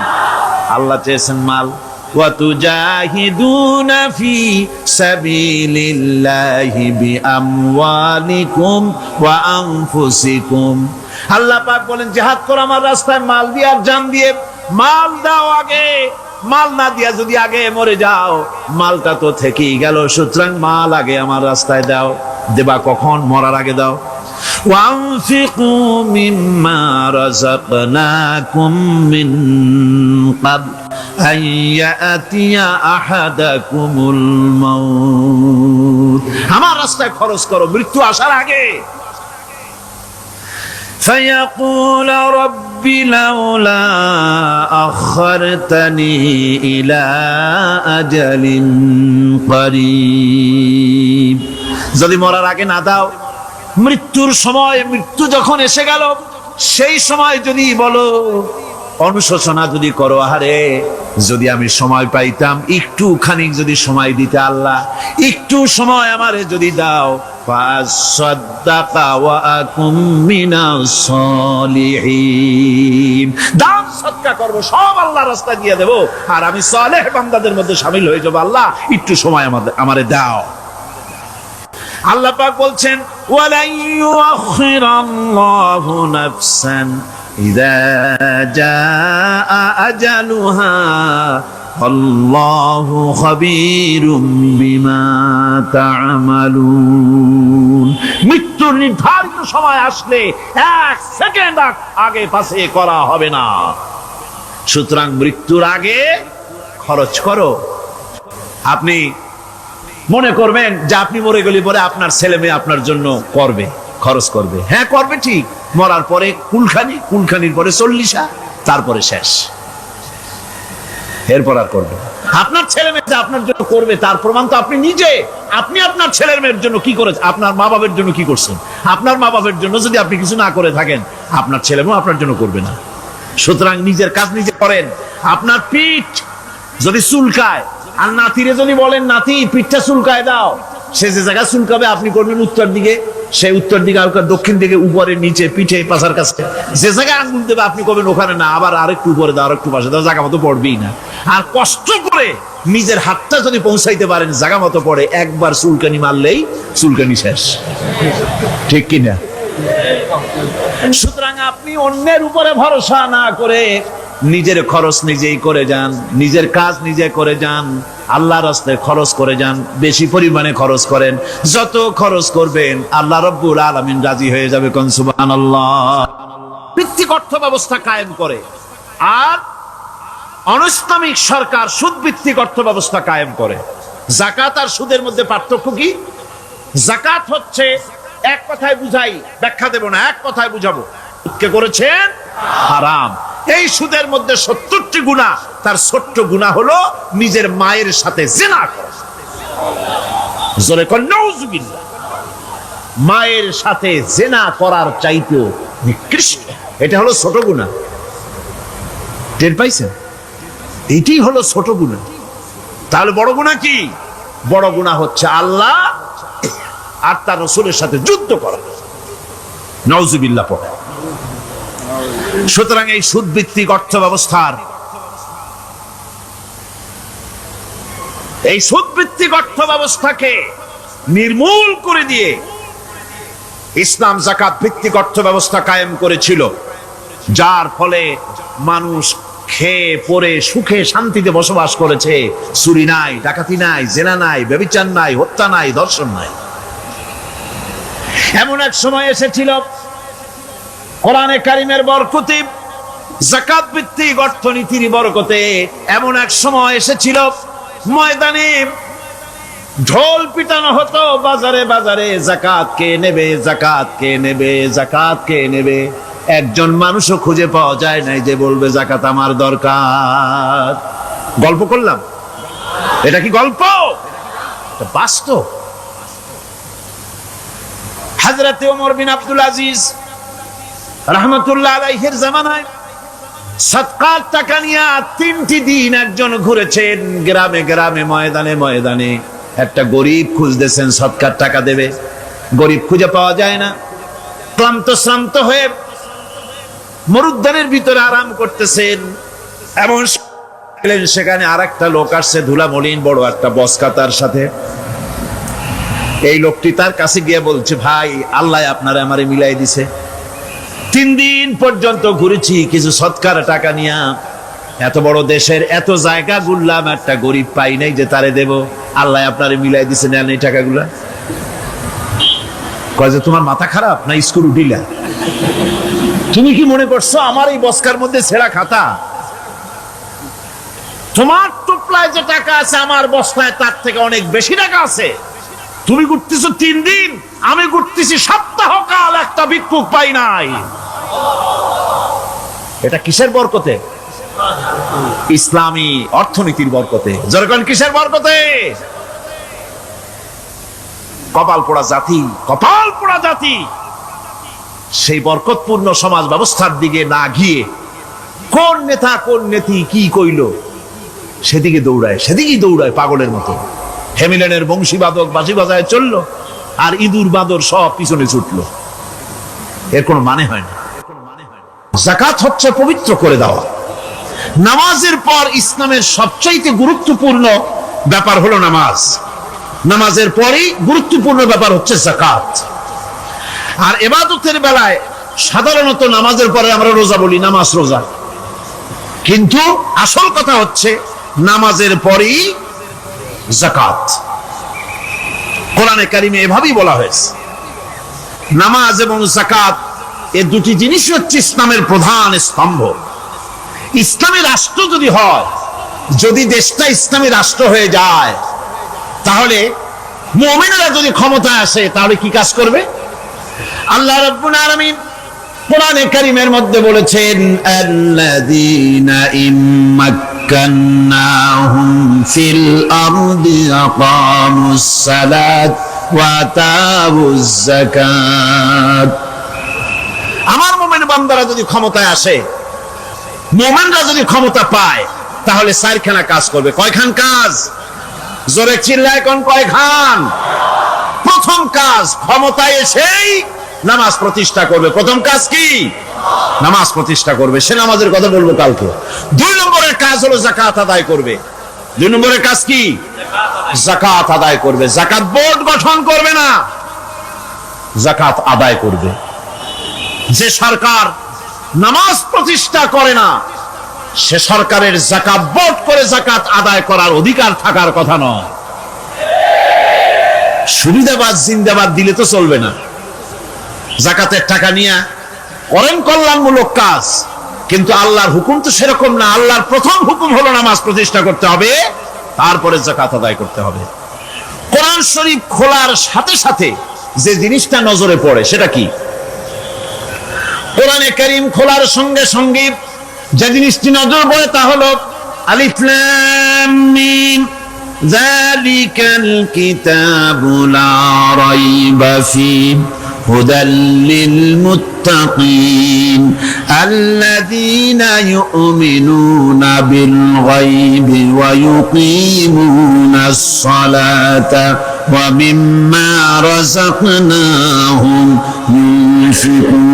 আল্লাহ চেয়েছেন মাল। وَتُجَاهِدُونَ فِي سَبِيلِ اللَّهِ بِأَمْوَالِكُمْ وَأَنفُسِكُمْ। আল্লাহ পাক বলেন জিহাদ করো আমার রাস্তায় মাল দিয়ে আর জান দিয়ে। মাল দাও আগে, মাল না দিয়া যদি আগে মরে যাও, মালটা তো থেকেই গেল। সুতরাং মাল আগে আমার রাস্তায় দাও। দেবা কখন? মরার আগে দাও। وَأَنفِقُوا مِمَّا رَزَقْنَاكُم مِّن قَبْلِ أَن يَأْتِيَ أَحَدَكُمُ الْمَوْتُ। আমার রাস্তায় খরচ করো মৃত্যু আসার আগে। فيقول رب لولا أخرتني إلى أجل قريب। যদি মরার আগে না দাও, মৃত্যুর সময়, মৃত্যু যখন এসে গেল সেই সময় যদি বলো, অনুশোচনা যদি করো, আরে যদি আমি সময় পাইতাম, একটু খানিক যদি সময় দিতে আল্লাহ, একটু সময় আমারে যদি দাও, ফাসাদদাকা ওয়া আকুম মিনাস সলিহিন, দান সদকা করব, সব আল্লাহর রাস্তায় দিয়ে দেব, আর আমি সালেহ বান্দাদের মধ্যে শামিল হয়ে যাব। আল্লাহ একটু সময় আমারে দাও। আল্লাহ পাক বলছেন, ওয়ালা ইউআখিরাল্লাহু নাফসান ইযা জাআ আজালুহা আল্লাহু খাবীরুম বিমা তা'মালুন। মৃত্যুর নির্ধারিত সময় আসলে এক সেকেন্ড আগে পাশে করা হবে না। সুতরাং মৃত্যুর আগে খরচ করো। আপনি মনে করবেন যে আপনি মরে গেলে পরে আপনার ছেলে মেয়ে আপনার জন্য করবে, খরচ করবে। হ্যাঁ করবে ঠিক, মরার পরে কুলখানির পরে 40, তারপরে শেষ, এরপর আর করবে। আপনার ছেলে মেয়ে আপনার জন্য করবে তার প্রমাণ তো আপনি নিজে। আপনি আপনার ছেলের মেয়ের জন্য কি করেছেন? আপনার মা বাবার জন্য কি করছেন? আপনার মা বাবার জন্য যদি আপনি কিছু না করে থাকেন, আপনার ছেলে মেয়ে আপনার জন্য করবে না। সুতরাং নিজের কাজ নিজে করেন। আপনার পিঠ যদি চুলকায়, আর নাতিরে যদি বলেন নাতি পিঠটা চুলকায় দাও, সে যে জায়গা চুলকাবে আপনি করবেন উত্তর দিকে, সে উত্তর দিকে, আর দক্ষিণ দিকে, উপরে নিচে, পিঠে, পাশার কাছে, যে জায়গায় আঙ্গুল দেবে আপনি করবেন ওখানে না, আবার আরেকটু উপরে দাও, আরেকটু পাশে দাও, জায়গা মতো পড়বেই না। আর কষ্ট করে নিজের হাতটা যদি পৌঁছাইতে পারেন জায়গা মতো পড়ে, একবার চুলকানি মারলেই চুলকানি শেষ, ঠিক কিনা? সুতরাং আপনি অন্যের উপরে ভরসা না করে নিজের খরচ নিজেই করে যান, নিজের কাজ নিজে করে যান, আল্লাহর রাস্তায় খরচ করে যান, বেশি পরিমাণে খরচ করেন। যত খরচ করবেন আল্লাহ রাব্বুল আলামিন রাজি হয়ে যাবে। কোন সুবহানাল্লাহ। ভিত্তিক অর্থ ব্যবস্থা কায়েম করে, আর অনৈসলামিক সরকার সুদ ভিত্তিক অর্থ ব্যবস্থা কায়েম করে। যাকাত আর সুদের মধ্যে পার্থক্য কি? যাকাত হচ্ছে, এক কথায় বুঝাই, ব্যাখ্যা দেব না, এক কথায় বুঝাবো, কে করেছেন হারাম। এই সুদের মধ্যে 70টি গুনাহ, তার ছোট্ট গুনাহ হলো নিজের মায়ের সাথে জিনা করা। জোরে কোন নাউজুবিল্লাহ। মায়ের সাথে জিনা করার চাইতেও নিকৃষ্ট, এটা হলো ছোট গুনাহ। টের পাইছেন? এটি হলো ছোট গুনাহ। তাহলে বড় গুনাহ কি? বড় গুনাহ হচ্ছে আল্লাহ আর তার রাসূলের সাথে যুদ্ধ করা। নাউজুবিল্লাহ পড়ে। সুতরাং এই সুদ ভিত্তিক অর্থ ব্যবস্থার, এই সুদ ভিত্তিক অর্থ ব্যবস্থাকে নির্মূল করে দিয়ে ইসলাম যাকাত ভিত্তিক অর্থ ব্যবস্থা কায়েম করেছিল, যার ফলে মানুষ খেয়ে পরে সুখে শান্তিতে বসবাস করেছে। চুরি নাই, ডাকাতি নাই, জেনা নাই, ব্যভিচার নাই, হত্যা নাই, ধর্ষণ নাই। এমন এক সময় এসেছিল কোরআনে কারিমের বরকতে, যাকাত ভিত্তিক অর্থনীতির বরকতে, এমন এক সময় এসেছিল ময়দানে ঢোল পিটানো হতো বাজারে বাজারে, যাকাত কে নেবে, যাকাত কে নেবে, যাকাত কে নেবে। একজন মানুষও খুঁজে পাওয়া যায় নাই যে বলবে যাকাত আমার দরকার। গল্প করলাম? এটা কি গল্প? এটা বাস্তব। হযরত ওমর বিন আব্দুল আজিজ রাহমাতুল্লাহ আলাইহির জামানায় সাদকার টাকা নিয়ে 3টি দিন একজন ঘুরেছেন গ্রামে গ্রামে, ময়দানে ময়দানে। একটা গরিব খুঁজতেছেন সদকার টাকা দেবে, গরিব খুঁজে পাওয়া যায় না। ক্লান্ত শ্রান্ত হয়ে মরুদ্যানের ভিতরে আরাম করতেছেন, এমন সেখানে আর একটা লোক আসছে, ধুলা মলিন বড় একটা বস্কা তার সাথে। এই লোকটি তার কাছে গিয়ে বলছে, ভাই আল্লাহ আপনারা আমারে মিলাই দিছে, 3 দিন পর্যন্ত ঘুরেছি কিছু সদকার টাকা নিয়ে, এত বড় দেশের এত জায়গা ঘুরলাম, একটা গরিব পাই নাই যে তারে দেব, আল্লাহ আপনারে মিলাই দিছে, নেন এই টাকাগুলা। কয় যে তোমার মাথা খারাপ না স্কুল উঠিলা? তুমি কি মনে করছো আমার এই বস্কার মধ্যে ছেঁড়া খাতা? তোমার টুপলায় যে টাকা আছে আমার বস্তায় তার থেকে অনেক বেশি টাকা আছে। তুমি ঘুরতেছো 3 দিন, আমি ঘুরতেছি সপ্তাহকাল, একটা ভিক্ষুক পাই নাই। এটা কিসের বরকতে? ইসলামী অর্থনীতির বরকতে। যেরকম কিসের বরকতে? কপাল পোড়া জাতি, কপাল পোড়া জাতি সেই বরকতপূর্ণ সমাজ ব্যবস্থার দিকে না গিয়ে কোন নেতা কোন নেত্রী কি কইল সেদিকে দৌড়ায় পাগলের মতো। হেমিলেনের বংশীবাদক বাঁশি বাজায় চললো, আর ইঁদুর বাদর সব পিছনে ছুটলো। এর কোনো মানে হয় না। যাকাত হচ্ছে পবিত্র করে দেওয়া। নামাজের পর ইসলামের সবচাইতে গুরুত্বপূর্ণ ব্যাপার হলো নামাজ। নামাজের পরেই গুরুত্বপূর্ণ ব্যাপার হচ্ছে যাকাত। আর ইবাদতের বেলায় সাধারণত নামাজের পরে আমরা রোজা বলি, নামাজ রোজা, কিন্তু আসল কথা হচ্ছে নামাজের পরেই যাকাত। কোরআনে কারিমে এভাবেই বলা হয়েছে। নামাজ এবং যাকাত এই দুটি জিনিস হচ্ছে ইসলামের প্রধান স্তম্ভ। ইসলামী রাষ্ট্র যদি হয়, যদি দেশটা ইসলামী রাষ্ট্র হয়ে যায়, তাহলে মুমিনরা যদি ক্ষমতায় আসে তাহলে কি কাজ করবে? আল্লাহ রাব্বুল আলামিন কোরআনে কারীমের মধ্যে বলেছেন, আল্লাযীনা ইম্মাক্কান্নাহুম ফিল আরদি আকামুস সালাত ওয়া আতাউজ যাকাত। আমার মুমিন বান্দারা যদি ক্ষমতায় আসে, মুমিনরা যদি ক্ষমতা পায়, তাহলে চারখানা কাজ করবে। কয়খান কাজ? জোরে চিল্লায় কোন কয়খান? প্রথম কাজ, ক্ষমতায় এসেই নামাজ প্রতিষ্ঠা করবে। প্রথম কাজ কি? নামাজ প্রতিষ্ঠা করবে। সে নামাজের কথা বলবো কালকে। 2 নম্বরের কাজ হলো যাকাত আদায় করবে। 2 নম্বরের কাজ কি? যাকাত আদায় করবে। যাকাত বোর্ড গঠন করবে না, যাকাত আদায় করবে। যে সরকার নামাজ প্রতিষ্ঠা করে না, সে সরকারের যাকাত বোর্ড করে যাকাত আদায় করার অধিকার থাকার কথা নয়। সুবিধাবাদ জিন্দাবাদ দিলে তো চলবে না। যাকাতের টাকা নিয়ে করেন কল্যাণমূলক কাজ, কিন্তু আল্লাহর হুকুম তো সেরকম না। আল্লাহর প্রথম হুকুম হলো নামাজ প্রতিষ্ঠা করতে হবে, তারপরে যাকাত আদায় করতে হবে। কোরআন শরীফ খোলার সাথে সাথে যে জিনিসটা নজরে পড়ে সেটা কি? কোরআনে কারীম খোলার সঙ্গে সঙ্গে যে জিনিসটি নজর পড়ে তা হলো আলিফ লাম মিম যালিকাল কিতাবু লা রাইবা ফীহি হুদাল লিল মুত্তাকিন আল্লাযীনা ইউমিনুনা বিল গায়বি ওয়া ইউকিমুনাস সালাতা ওয়া মিম্মা রাযাকনাহুম ইউনফিকুন।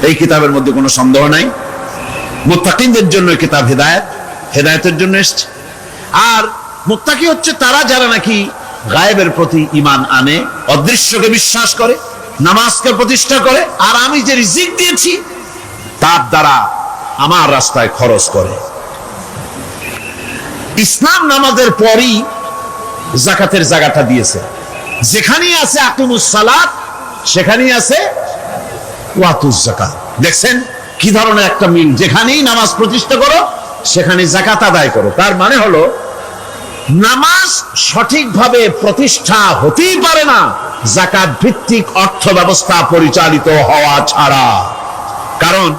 এই কিতাবের মধ্যে কোনো সন্দেহ নাই, মুত্তাকিনদের জন্য এই কিতাব হেদায়েতের জন্য এসেছে। আর মুত্তাকি হচ্ছে তারা যারা নাকি গায়েবের প্রতি ঈমান আনে, অদৃশ্যকে বিশ্বাস করে, নামাজকে প্রতিষ্ঠা করে, আর আমি যে রিজিক দিয়েছি তার দ্বারা আমার রাস্তায় খরচ করে। ইসলাম নামাজের পরই যাকাতের জায়গাটা দিয়েছে। যেখানেই আছে আকিমুস সালাত, সেখানেই আছে ওয়াতুজ যাকাত। দেখছেন কি ধরনের একটা মিল? যেখানেই নামাজ প্রতিষ্ঠা করো সেখানে যাকাত আদায় করো। তার মানে হলো নামাজ সঠিকভাবে প্রতিষ্ঠা হতেই পারে না যাকাত ভিত্তিক অর্থ ব্যবস্থা পরিচালিত হওয়া ছাড়া। কারণ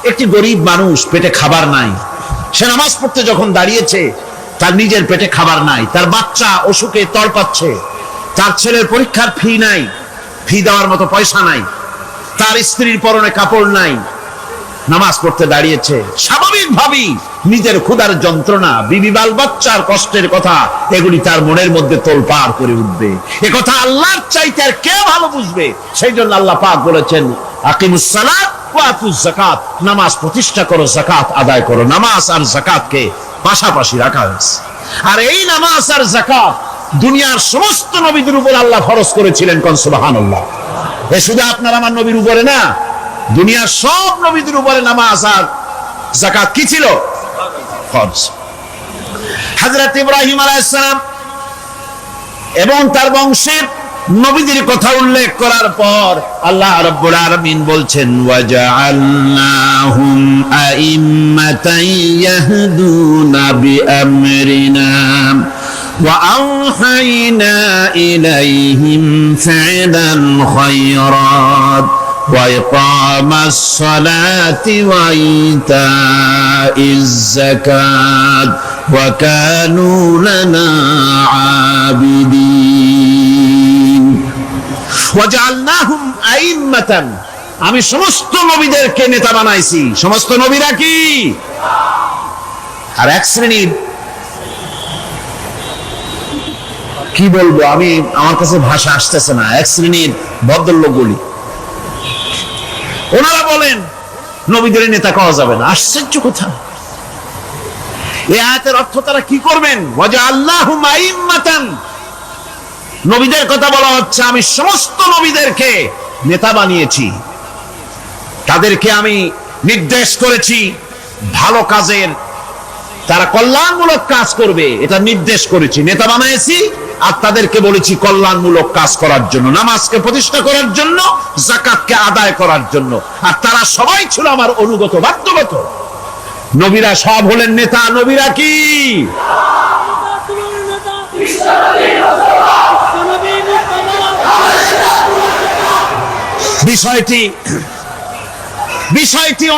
একটি গরিব মানুষ, পেটে খাবার নাই, সে নামাজ পড়তে যখন দাঁড়িয়েছে তার নিজের পেটে খাবার নাই, তার বাচ্চা অসুখে তড়পাচ্ছে, তার ছেলের পরীক্ষার ফি নাই, ফি দেওয়ার মতো পয়সা নাই, তার স্ত্রীর পরনে কাপড় নাই, নামাজ পড়তে দাঁড়িয়েছে, স্বাভাবিকভাবেই নিজের ক্ষুধার যন্ত্রণা, বিবি বাল বাচ্চার কষ্টের কথা এগুলি তার মনের মধ্যে তোলপাড় করে উঠবে। এ কথা আল্লাহর চাইতে আর কে ভালো বুঝবে? সেই জন্য আল্লাহ পাক বলেছেন, আকিমুস সালাত ওয়া আতুজ যাকাত, নামাজ প্রতিষ্ঠা করো, যাকাত আদায় করো। নামাজ আর যাকাতকে পাশাপাশি রাখা হয়েছে। আর এই নামাজ আর যাকাত দুনিয়ার সমস্ত নবীদের উপর আল্লাহ ফরজ করেছিলেন। কোন সুবহানাল্লাহ। এ শুধু আপনার আমার নবীর উপরে না, দুনিয়ার সব নবীদের উপরে নামাজ আর যাকাত কি ছিল? ফরজ। হযরত ইব্রাহিম আলাইহিস সালাম এবং তার বংশের নবীদের কথা উল্লেখ করার পর আল্লাহ রাব্বুল আলামিন বলছেন, ওয়াজআলনাহুম আইম্মাতান ইয়াহদুনা বিআমরিনা وأوحينا إليهم فعل الخيرات وإقام الصلاة وإيتاء الزكاة وكانوا لنا عابدين وجعلناهم أئمة আমি সমস্ত নবীদেরকে নেতা বানাইছি সমস্ত নবীরা কি আর এক শ্রেণীর কি বলবো আমি আমার কাছে ভাষা আসতেছে না এক শ্রেণীর ভদ্রলোক বলি ওনারা বলেন নবীদের নেতা কওয়া যাবে না আশ্চর্য কথা এই আয়াতের অর্থ তারা কি করবেন ওয়াজআল্লাহুম আইম্মাতান নবীদের কথা বলা হচ্ছে আমি সমস্ত নবীদেরকে নেতা বানিয়েছি তাদেরকে আমি নির্দেশ করেছি ভালো কাজের তারা কল্যাণমূলক কাজ করবে এটা নির্দেশ করেছি নেতা বানিয়েছি আর তাদেরকে বলেছি কল্যাণমূলক কাজ করার জন্য নামাজকে প্রতিষ্ঠা করার জন্য যাকাতকে আদায় করার জন্য আর তারা সবাই ছিল আমার অনুগত বাধ্যগত নবীরা সব হলেন নেতা নবীরা কি বিষয়টি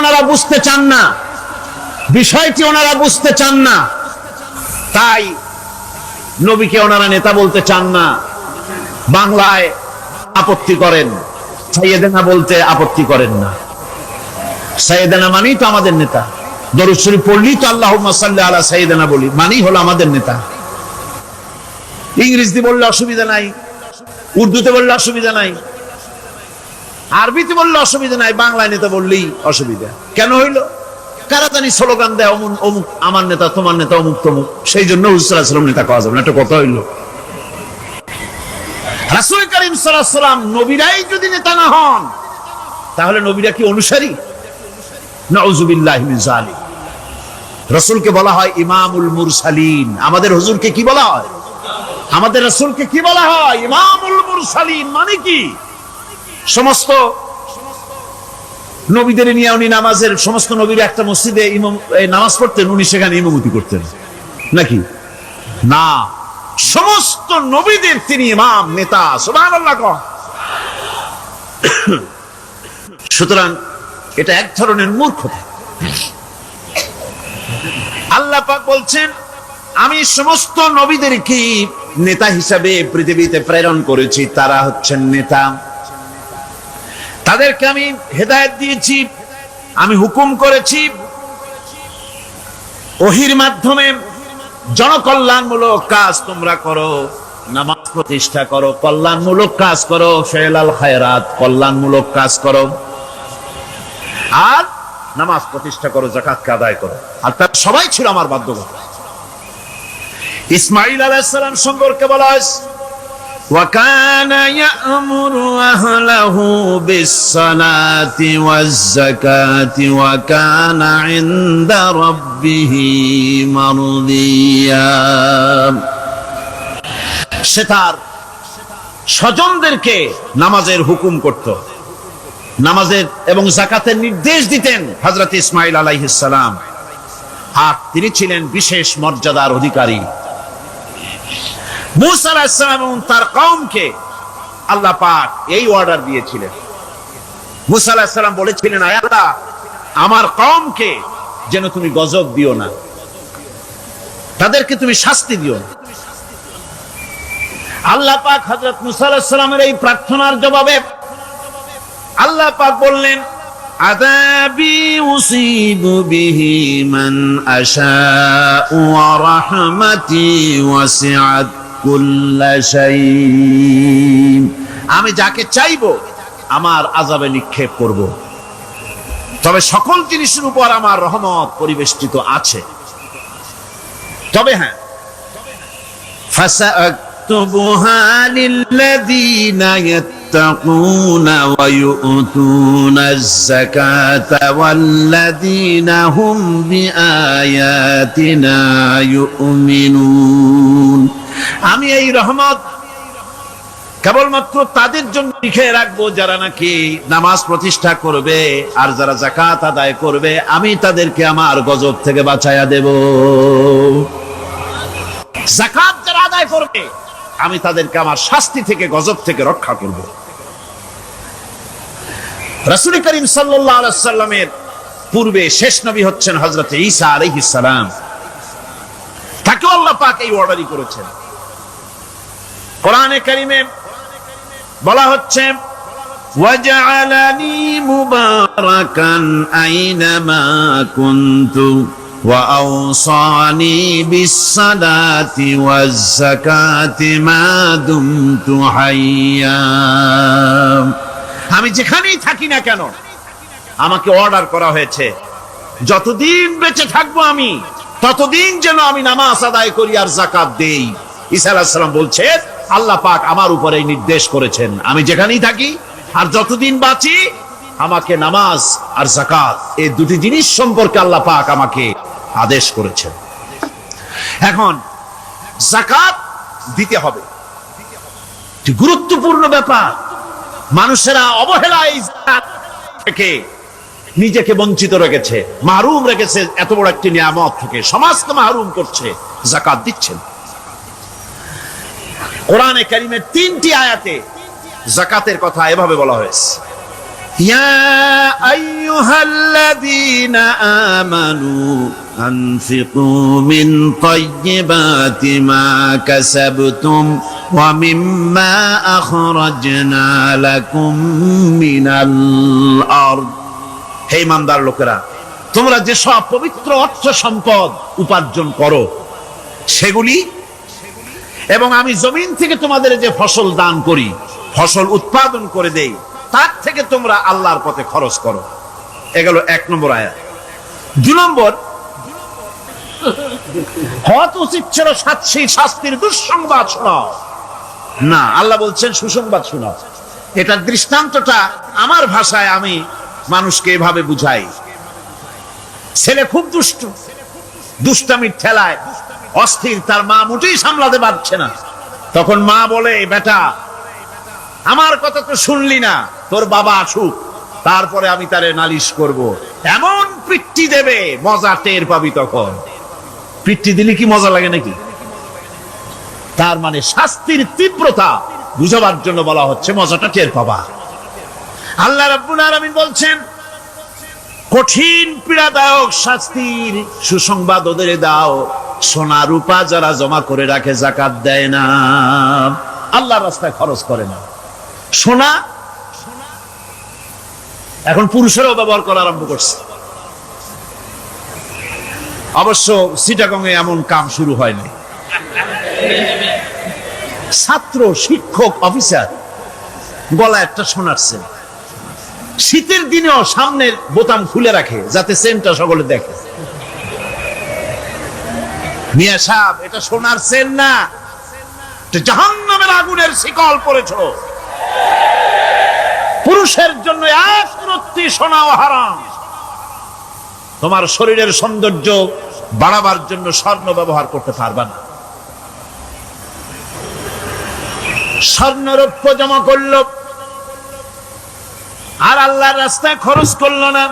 ওনারা বুঝতে চান না তাই নবীকে ওনারা নেতা বলতে চান না বাংলায় আপত্তি করেন সাইয়েদেনা বলতে আপত্তি করেন না সাইয়েদেনা মানেই তো আমাদের নেতা দরুদ শরীফ পড়লি তো আল্লাহুম্মা সাল্লি আলা সাইয়েদেনা বলি মানেই হলো আমাদের নেতা ইংরেজিতে বললে অসুবিধা নাই উর্দুতে বললে অসুবিধা নাই আরবিতে বললে অসুবিধা নাই বাংলায় নেতা বললেই অসুবিধা কেন হইলো কারা জানি স্লোগান দেয় অমুক আমার নেতা তোমার নেতা অমুক তমুক সেই জন্য হুজুর সাল্লাল্লাহু আলাইহি ওয়াসাল্লাম নেতা কওয়া যাবে না একটা কথা হইলো রাসূল করিম সাল্লাল্লাহু আলাইহি ওয়াসাল্লাম নবীরাই যদি নেতা না হন তাহলে নবীরা কি অনুসারী নাউযুবিল্লাহি মিন যালিক রাসূলকে বলা হয় ইমামুল মুরসালিন আমাদের হুজুরকে কি বলা হয় আমাদের রাসূলকে কি বলা হয় ইমামুল মুরসালিন মানে কি সমস্ত নবীদের নিয়ে উনি নামাজের সমস্ত নবীরা একটা মসজিদে নামাজ পড়তেন উনি সেখানে ইমামতি করতেন নাকি না সমস্ত নবীদের তিনি ইমাম নেতা সুবহানাল্লাহ সুতরাং এটা এক ধরনের মূর্খতা আল্লাহ পাক বলছেন আমি সমস্ত নবীদেরকে নেতা হিসাবে পৃথিবীতে প্রেরণ করেছি তারা হচ্ছেন নেতা তাদেরকে আমি হেদায়েত দিয়েছি আমি হুকুম করেছি ওহীর মাধ্যমে জনকল্যাণমূলক কাজ তোমরা করো নামাজ প্রতিষ্ঠা করো কল্যাণমূলক কাজ করো ফেলাল খায়রাত কল্যাণমূলক কাজ করো আর নামাজ প্রতিষ্ঠা করো যাকাতকে আদায় করো আর তারা সবাই ছিল আমার বাধ্যবাধকতা ইসমাঈল আলাইহিস সালাম সম্পর্কে বলা হয়েছে وكان يأمر أهله بالصلاة والزكاة وكان عند ربه مرضيا সে তার স্বজনদেরকে নামাজের হুকুম করত নামাজের এবং যাকাতের নির্দেশ দিতেন হযরত ইসমাঈল আলাইহিস সালাম আর তিনি ছিলেন বিশেষ মর্যাদার অধিকারী মুসা আলাইহিস সালাম এবং তার কওমকে আল্লাহ পাক এই অর্ডার দিয়েছিলেন মুসা আলাইহিস সালাম বলেছিলেন আয় আল্লাহ আমার কওমকে যেন তুমি গজব দিও না তাদেরকে তুমি শাস্তি দিও না আল্লাহ পাক হযরত মুসা আলাইহিস সালামের এই প্রার্থনার জবাবে আল্লাহ পাক বললেন আযাবি উসিবু বিহি মান আশাউ ওয়া রাহমাতি ওয়াসিআত কুল্লা শাইইন আমি যাকে চাইবো আমার আযাবে নিক্ষেপ করব তবে সকল জিনিসের উপর আমার রহমত পরিবেষ্টিত আছে তবে হ্যাঁ ফাসাকতুবুহা লিল্লাযীনা ইয়াত্তাকুনা ওয়া ইউতুনাজ যাকাতা ওয়াল্লাযীনা হুম বিআয়াতিনা ইউমিনুন আমি এই রহমত কেবলমাত্র তাদের জন্য লিখে রাখবো যারা নাকি নামাজ প্রতিষ্ঠা করবে আর যারা যাকাত আদায় করবে আমি তাদেরকে আমার গজব থেকে বাঁচায়া দেব যাকাত যারা আদায় করবে আমি তাদেরকে আমার শাস্তি থেকে গজব থেকে রক্ষা করব রাসূল করিম সাল্লাল্লাহু আলাইহি ওয়াসাল্লামের পূর্বে শেষ নবী হচ্ছেন হযরত ঈসা আলাইহিস সালাম। তাকে আল্লাহ পাক এই অর্ডারই করেছেন। কোরআনে কারিমে বলা হচ্ছে ওয়াজআলানি মুবারাকান আইনামা কুনতু ওয়া আওসানি বিস-সালাতি ওয়াজ-যাকাতি মা দুমতু হাইয়া। আমি যেখানেই থাকি না কেন আমাকে অর্ডার করা হয়েছে যতদিন বেঁচে থাকবো আমি ততদিন যেন আমি নামাজ আদায় করি আর যাকাত দেই। ঈসা আলাইহিস সালাম বলছেন আল্লাহ পাক আমার উপরে নির্দেশ করেছেন আমি যেখানেই থাকি আর যতদিন বাঁচি আমাকে নামাজ আর যাকাত এই দুটি জিনিস সম্পর্কে আল্লাহ পাক আমাকে আদেশ করেছেন। এখন যাকাত দিতে হবে, গুরুত্বপূর্ণ ব্যাপার। মানুষেরা অবহেলায় যাকাত থেকে নিজেকে বঞ্চিত রেখেছে, মাহরুম রেখেছে এত বড় একটি নিয়ামত থেকে। সমাজকে মাহরুম করছে, যাকাত দিচ্ছেন। কোরআনে কারিমের 3টি আয়াতে যাকাতের কথা এভাবে বলা হয়েছে, ইয়া আইয়ুহাল্লাযীনা আমানু আনফিকু মিন তাইয়্যিবাতি মা কাসাবতুম ওয়া মিম্মা আখরাজনা লাকুম মিনাল আরদ। হে ইমানদার লোকেরা, তোমরা যে সব পবিত্র অর্থ সম্পদ উপার্জন করো সেগুলি এবং আমি জমিন থেকে তোমাদের যে ফসল দান করি, ফসল উৎপাদন করে দেই, তার থেকে তোমরা আল্লাহর পথে খরচ করো। এগুলো 1 নম্বর আয়াত। 2 নম্বর, হয়তো উচিত ছিল শাস্তির দুঃসংবাদ শোনাও, না আল্লাহ বলছেন সুসংবাদ শোনাও। এটার দৃষ্টান্তটা আমার ভাষায় আমি মানুষকে এভাবে বুঝাই। ছেলে খুব দুষ্ট, দুষ্টামির ঠেলায় অস্থির, তার মা মোটেই সামলাতে পারছে না। তখন মা বলে, বেটা আমার কথা তো শুনলি না, তোর বাবা আসুক তারপরে আমি তারে নালিশ করব। এমন পিট্টি দেবে মজা টের পাবি। তখন পিট্টি দিলে কি মজা লাগে নাকি? তার মানে শাস্তির তীব্রতা বুঝাবার জন্য বলা হচ্ছে, মজাটা টের পাবা। আল্লাহ রাব্বুল আলামিন বলছেন, কঠিন পীড়াদায়ক শাস্তির সুসংবাদ ওদের দাও, সোনা রূপা যারা জমা করে রাখে, যাকাত দেয় না, আল্লাহর রাস্তায় খরচ করে না। সোনা এখন পুরুষেরাও ব্যবহার করা আরম্ভ করছে। অবশ্য চিটাগং এ এমন কাম শুরু হয়নি। ছাত্র, শিক্ষক, অফিসার গলা একটা সোনার চেন, শীতের দিনেও সামনের বোতাম খুলে রাখে যাতে চেনটা সকলে দেখে। মিয়া সাহেব, এটা সোনার চেন না, জাহান্নামের আগুনের শিকল পড়েছ। পুরুষের জন্য এক রত্তি সোনাও হারাম। তোমার শরীরের সৌন্দর্য বাড়াবার জন্য স্বর্ণ ব্যবহার করতে পারবা না। স্বর্ণ রৌপ্য জমা করলো আর আল্লাহর রাস্তায় খরচ করলো না।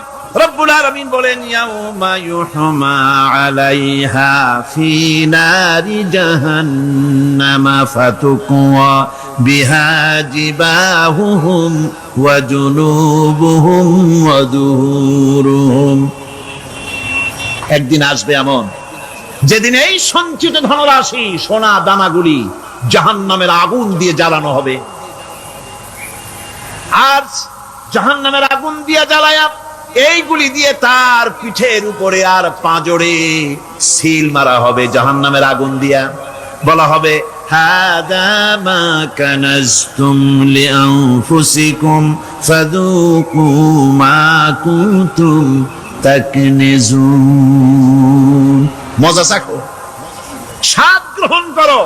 রব্বুল আলামিন বলেন, ইয়াউমা ইউহমা আলাইহা ফি নারি জাহান্নামা ফাতুকওয়া বিহা জিবাহুহুম ওয়া জুনুবুহুম ওয়া দুহুরুহুম। একদিন আসবে এমন যেদিন এই সঞ্চিত ধনরাশি, সোনা দানাগুলি জাহান্নামের আগুন দিয়ে জ্বালানো হবে। আর জাহান্নামের আগুন দিয়ে জ্বালায়া এইগুলি দিয়ে তার পিঠের উপরে আর পাঁজরে সিল মারা হবে জাহান্নামের আগুন দিয়া। বলা হবে, হাদা মা কানাজতুম লিআনফুসিকুম ফাযুকু মা কুনতুম তাকনিজুন। মজা চাখো, স্বাদ গ্রহণ করো।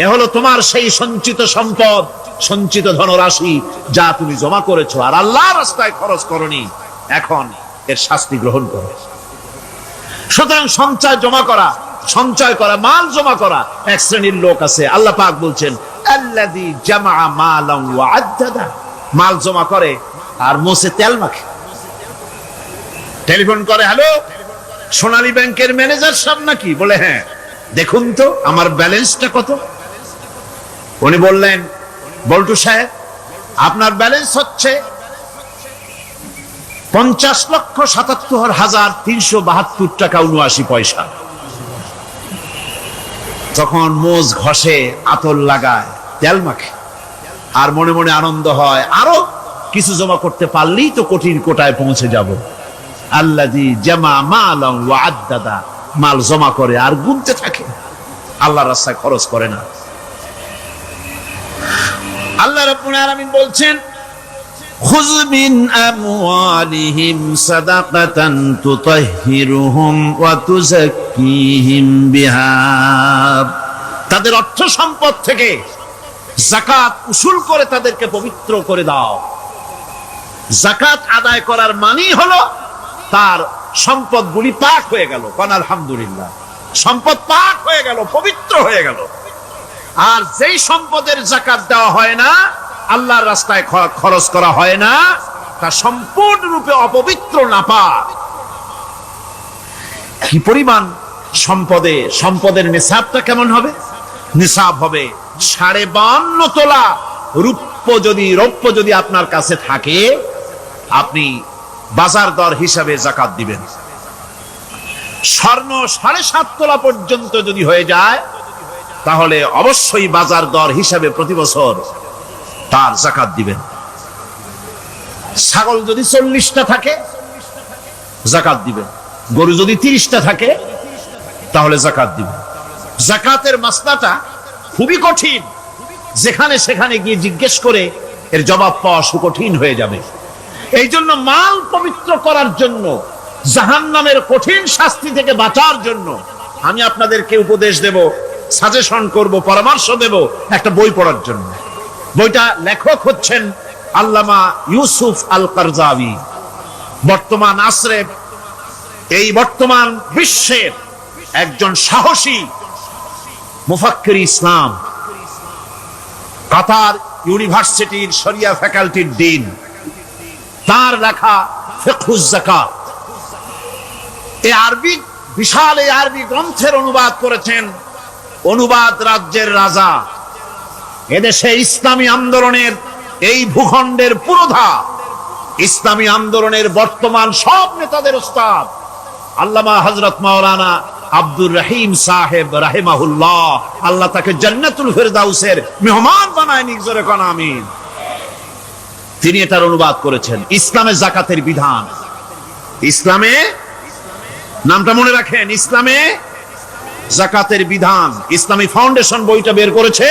এ হলো তোমার সেই সঞ্চিত সম্পদ, সঞ্চিত ধনরাশি যা তুমি জমা করেছো আর আল্লাহর রাস্তায় খরচ করনি। এখন এর শাস্তি গ্রহণ করো। সুতরাং সঞ্চয় জমা করা, সঞ্চয় করা, মাল জমা করা এক শ্রেণীর লোক আছে। আল্লাহ পাক বলছেন, আল্লাযী জামা মালান ওয়া আদ্দাদা। মাল জমা করে আর মোছে তেল মাখে। টেলিফোন করে, হ্যালো সোনালী ব্যাংকের ম্যানেজার সাহেব নাকি? বলে, হ্যাঁ। দেখুন তো আমার ব্যালেন্সটা কত? উনি বললেন, বল্টু সাহেব আপনার ব্যালেন্স হচ্ছে 50,77,372 টাকা 79 পয়সা। তখন মোজ ঘষে, আতর লাগায়, তেল মাখে, আর মনে মনে আনন্দ হয়, আরো কিছু জমা করতে পারলেই তো কঠিন কোটায় পৌঁছে যাব। আল্লাযী জামা মালান ওয়া আদ্দাদা, মাল জমা করে আর গুনতে থাকে, আল্লাহর রাস্তায় খরচ করে না। আল্লাহ রাব্বুল আলামিন বলছেন, খুয মিন আমওয়ালিহিম সাদাকাতান তুতাহহিরুহুম ওয়া তুযাক্কিহিম বিহা, তাদের অর্থ সম্পদ থেকে যাকাত উসুল করে তাদেরকে পবিত্র করে দাও। যাকাত আদায় করার মানেই হলো তার সম্পদগুলি পাক হয়ে গেল। কোন আলহামদুলিল্লাহ, সম্পদ পাক হয়ে গেল, পবিত্র হয়ে গেল। আর যেই সম্পদের যাকাত দেওয়া হয় না, আল্লাহর রাস্তায় খরচ করা হয় না, তা সম্পূর্ণরূপে অপবিত্র, নাপাক। কি পরিমাণ সম্পদের নিসাবটা কেমন হবে? নিসাব হবে 52.5 তোলা রৌপ্য যদি আপনার কাছে থাকে, আপনি বাজার দর হিসাবে যাকাত দিবেন। স্বর্ণ 7.5 তোলা পর্যন্ত যদি হয়ে যায়, তাহলে অবশ্যই বাজার দর হিসাবে প্রতি বছর তার যাকাত দিবেন। ছাগল যদি 40টা থাকে, যাকাত দিবেন। গরু যদি 30টা থাকে, তাহলে যাকাত দিবেন। যাকাতের মাসলাটা খুবই কঠিন, যেখানে সেখানে গিয়ে জিজ্ঞেস করে এর জবাব পাওয়া সুকঠিন হয়ে যাবে। এই জন্য মাল পবিত্র করার জন্য, জাহান্নামের কঠিন শাস্তি থেকে বাঁচার জন্য আমি আপনাদেরকে উপদেশ দেব, সাজেশন করব, পরামর্শ দেব একটা বই পড়ার জন্য। বইটা লেখক হচ্ছেন আল্লামা ইউসুফ আল কারজাবী। বর্তমান আসরে, এই বর্তমান বিশ্বের একজন সাহসী মুফাক্কির ইসলাম, কাতার ইউনিভার্সিটির শরিয়া ফ্যাকাল্টির ডিন। তার লেখা ফিকহুজ যাকাত, বিশাল এই আরবি গ্রন্থের অনুবাদ করেছেন অনুবাদ রাজ্যের রাজা, এদেশে ইসলামী আন্দোলনের, এই ভূখণ্ডের পুরোধা ইসলামী আন্দোলনের বর্তমান সব নেতাদের উস্তাদ আল্লামা হযরত মাওলানা আব্দুর রহিম সাহেব রাহিমাহুল্লাহ, আল্লাহ তাকে জান্নাতুল ফেরদাউসের মেহমান বানায় নিক, জোরে কোন আমিন। তিনি এটার অনুবাদ করেছেন, ইসলামে যাকাতের বিধান। ইসলামে, নামটা মনে রাখেন, ইসলামে যাকাতের বিধান। ইসলামী ফাউন্ডেশন বইটা বের করেছে,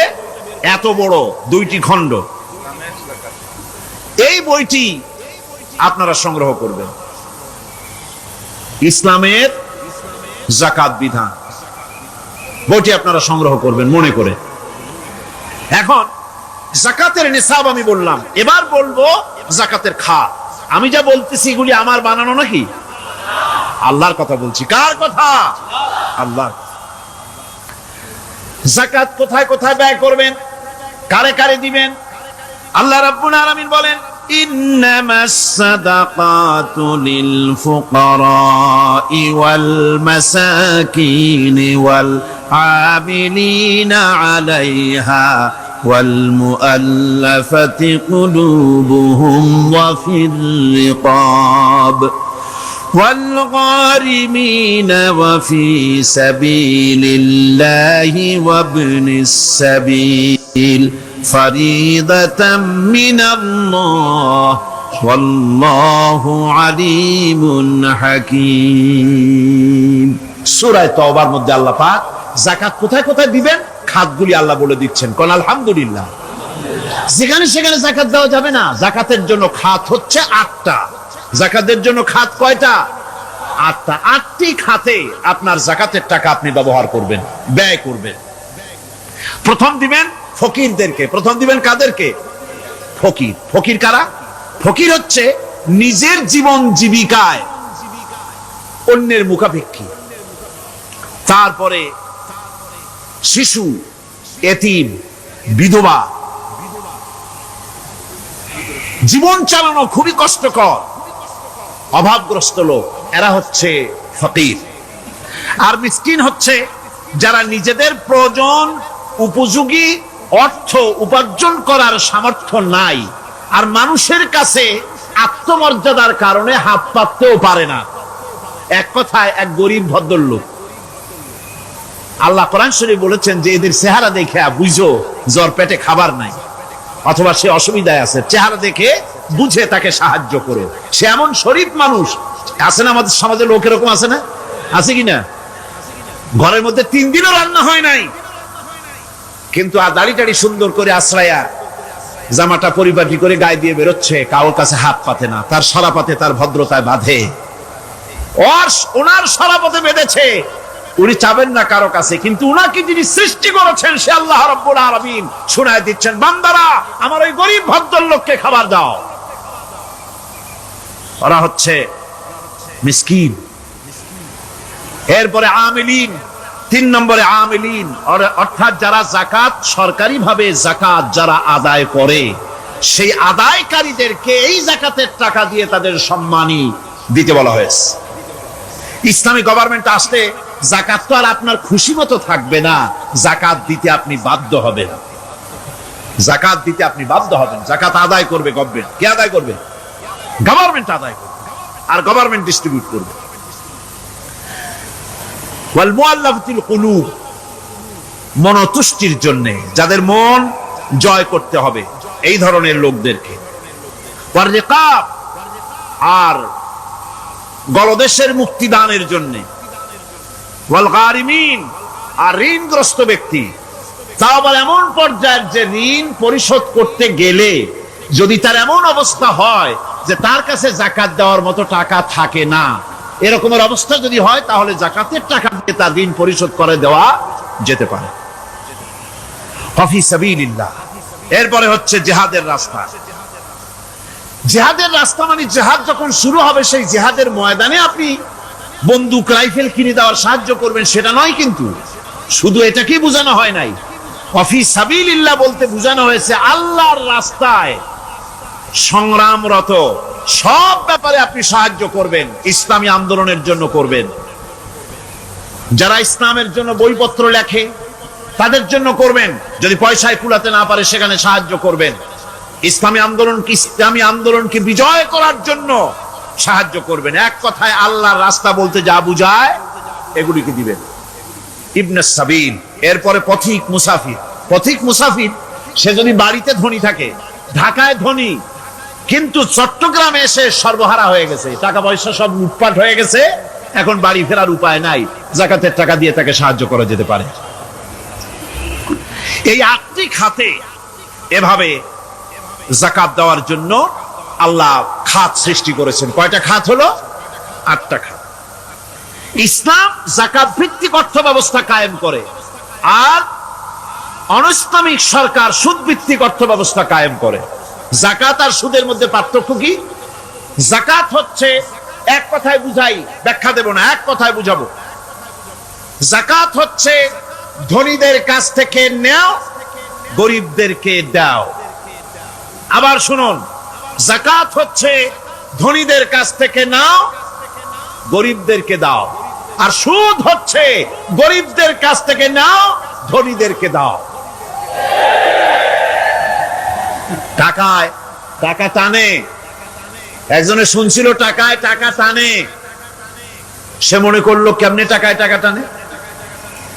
এত বড় 2টি খণ্ড। এই বইটি আপনারা সংগ্রহ করবেন, ইসলামের যাকাত বিধান। বইটি আপনারা সংগ্রহ করবেন মনে করে। এখন যাকাতের নিসাব আমি বললাম, এবার বলবো যাকাতের খাত। আমি যা বলতেছি এগুলি আমার বানানো নাকি? আল্লাহর কথা বলছি। কার কথা? আল্লাহ। যাকাত কোথায় কোথায় ব্যয় করবেন, কারে কারে দিবেন? আল্লাহ রাব্বুল আলামিন বলেন, ইন্নামাস সাদাকাতু লিল ফুকারাই ওয়াল মাসাকিন ওয়াল আমিলিনা আলাইহা ওয়াল মুআল্লাফাতি কুলুবুহুম ওয়া ফির রিকাব والغارمين وفي سبيل الله وابن السبيل فريضة من الله والله عليم حكيم। সূরা তাওবার মধ্যে আল্লাহ পাক যাকাত কোথায় কোথায় দিবেন খাতগুলি আল্লাহ বলে দিচ্ছেন। কোন আলহামদুলিল্লাহ। যেখানে সেখানে যাকাত দেওয়া যাবে না। যাকাতের জন্য খাত হচ্ছে 8টা। যাকাতের জন্য খাত কয়টা? 8টা। 8টি খাতে আপনার যাকাতের টাকা আপনি ব্যবহার করবেন, ব্যয় করবেন। প্রথম দিবেন ফকিরদেরকে। প্রথম দিবেন কাদেরকে? ফকির। ফকির কারা? ফকির হচ্ছে নিজের জীবন জীবিকায় অন্যের মুখাপেক্ষী। তারপরে শিশু, এতিম, বিধবা, জীবন চালানো খুবই কষ্টকর, অভাবগ্রস্ত লোক, এরা হচ্ছে ফকির। আর মিসকিন হচ্ছে যারা নিজেদের প্রয়োজন উপযোগী অর্থ উপার্জন করার সামর্থ্য নাই, আর মানুষের কাছে আত্মমর্যাদার কারণে হাত পাততেও পারে না। এক কথায় এক গরিব ভদ্রলোক। আল্লাহ কোরআন শরীফ বলেছেন যে এদের চেহারা দেখে বুঝো জ্বর পেটে খাবার নাই, অথবা সে অসুবিধায় আছে, চেহারা দেখে বুঝে তাকে সাহায্য করো। সে এমন শরীফ মানুষ আছে না, আমাদের সমাজে লোক এরকম আছে না, আছে কিনা? ঘরের মধ্যে 3 দিনও রান্না হয় নাই, কিন্তু দাড়ি টাড়ি সুন্দর করে আশ্রয়া জামাটা পরিপাটি করে গায়ে দিয়ে বেরোচ্ছে, কারোর কাছে হাত পাতে না, তার সরাপাতে তার ভদ্রতায় বাঁধে। ওনার সরাপথে বেঁধেছে, উনি চাবেন না কারো কাছে, কিন্তু উনাকে যিনি সৃষ্টি করেছেন সে আল্লাহ রাব্বুল আলামিন শোনায় দিচ্ছেন, বান্দারা আমার ওই গরিব ভদ্রলোককে খাবার দাও। ওরা হচ্ছে মিসকিন। এরপরে আমিলিন, 3 নম্বরে আমিলিন, অর্থাৎ যারা যাকাত সরকারি ভাবে যাকাত যারা আদায় করে, সেই আদায়কারীদেরকে এই যাকাতের টাকা দিয়ে তাদের সম্মানী দিতে বলা হয়েছে। ইসলামী গভর্নমেন্ট আসলে যাকাত তো আর আপনার খুশি মতো থাকবে না, যাকাত দিতে আপনি বাধ্য হবেন। যাকাত দিতে আপনি বাধ্য হবেন। যাকাত আদায় করবে গভর্নমেন্ট। কে আদায় করবে? গভর্নমেন্ট আদায় করবে, আর গভর্নমেন্ট ডিস্ট্রিবিউট করবে। ওয়াল মুআল্লাফাতিল কুলুব, মনতুষ্টির জন্য, যাদের মন জয় করতে হবে এই ধরনের লোকদেরকে। ওয়ার রিকাব, আর গলদেশের মুক্তিদানের জন্য। ওয়াল গারিমিন, আর ঋণগ্রস্ত ব্যক্তি, তা আবার এমন পর্যায়ের যে ঋণ পরিশোধ করতে গেলে যদি তার এমন অবস্থা হয় যে তার কাছে যাকাত দেওয়ার মতো টাকা থাকে না, এরকমের অবস্থা যদি হয় তাহলে যাকাতের টাকা দিয়ে তার ঋণ পরিশোধ করে দেওয়া যেতে পারে। ফি সাবিলিল্লাহ। এরপরে হচ্ছে জিহাদের রাস্তা। জিহাদের রাস্তা মানে জিহাদ যখন শুরু হবে সেই জিহাদের ময়দানে আপনি বন্দুক রাইফেল কিনে দেওয়ার সাহায্য করবেন সেটা নয়, কিন্তু শুধু এটাকেই বোঝানো হয় নাই। ফি সাবিলিল্লাহ বলতে বোঝানো হয়েছে আল্লাহর রাস্তায় সংগ্রামরত সব ব্যাপারে আপনি সাহায্য করবেন, ইসলামী আন্দোলনের জন্য করবেন। যারা ইসলামের জন্য বইপত্র লেখে তাদের জন্য করবেন, যদি পয়সায় কুলাতে না পারে সেখানে সাহায্য করবেন। ইসলামী আন্দোলনকে বিজয় করার জন্য সাহায্য করবেন। এক কথায় আল্লাহর রাস্তা বলতে যা বুঝায় এগুলিকে দিবেন। ইবনে সাবিল, এরপরে পথিক মুসাফির। পথিক মুসাফির সে যদি বাড়িতে ধনী থাকে, ঢাকায় ধনী, কিন্তু চট্টগ্রামে এসে সর্বহারা হয়ে গেছে, টাকা পয়সা সব লুটপাট হয়ে গেছে, এখন বাড়ি ফেরার উপায় নাই, যাকাতের টাকা দিয়ে তাকে সাহায্য করা যেতে পারে। এই 8টি খাতে এভাবে যাকাত দেওয়ার জন্য আল্লাহ খাত সৃষ্টি করেছেন। কয়টা খাত হলো? 8টা খাত। ইসলাম যাকাত ভিত্তিক অর্থ ব্যবস্থা কায়েম করে, আর অনৈসলামিক সরকার সুদ ভিত্তিক অর্থ ব্যবস্থা কায়েম করে। যাকাত আর সুদের মধ্যে পার্থক্য কি? যাকাত হচ্ছে, এক কথায় বুঝাই, ব্যাখ্যা দেব না, এক কথায় বুঝাবো। যাকাত হচ্ছে ধনীদের কাছ থেকে নেও, গরিবদেরকে দাও। আবার শুনুন, যাকাত হচ্ছে ধনীদের কাছ থেকে নাও, গরিবদেরকে দাও। আর সুদ হচ্ছে গরিবদের কাছ থেকে নাও, ধনীদেরকে দাও। টাকায় টাকা টানে, একজনে শুনছিল টাকায় টাকা টানে, সে মনে করলো কেমনে টাকায় টাকা টানে।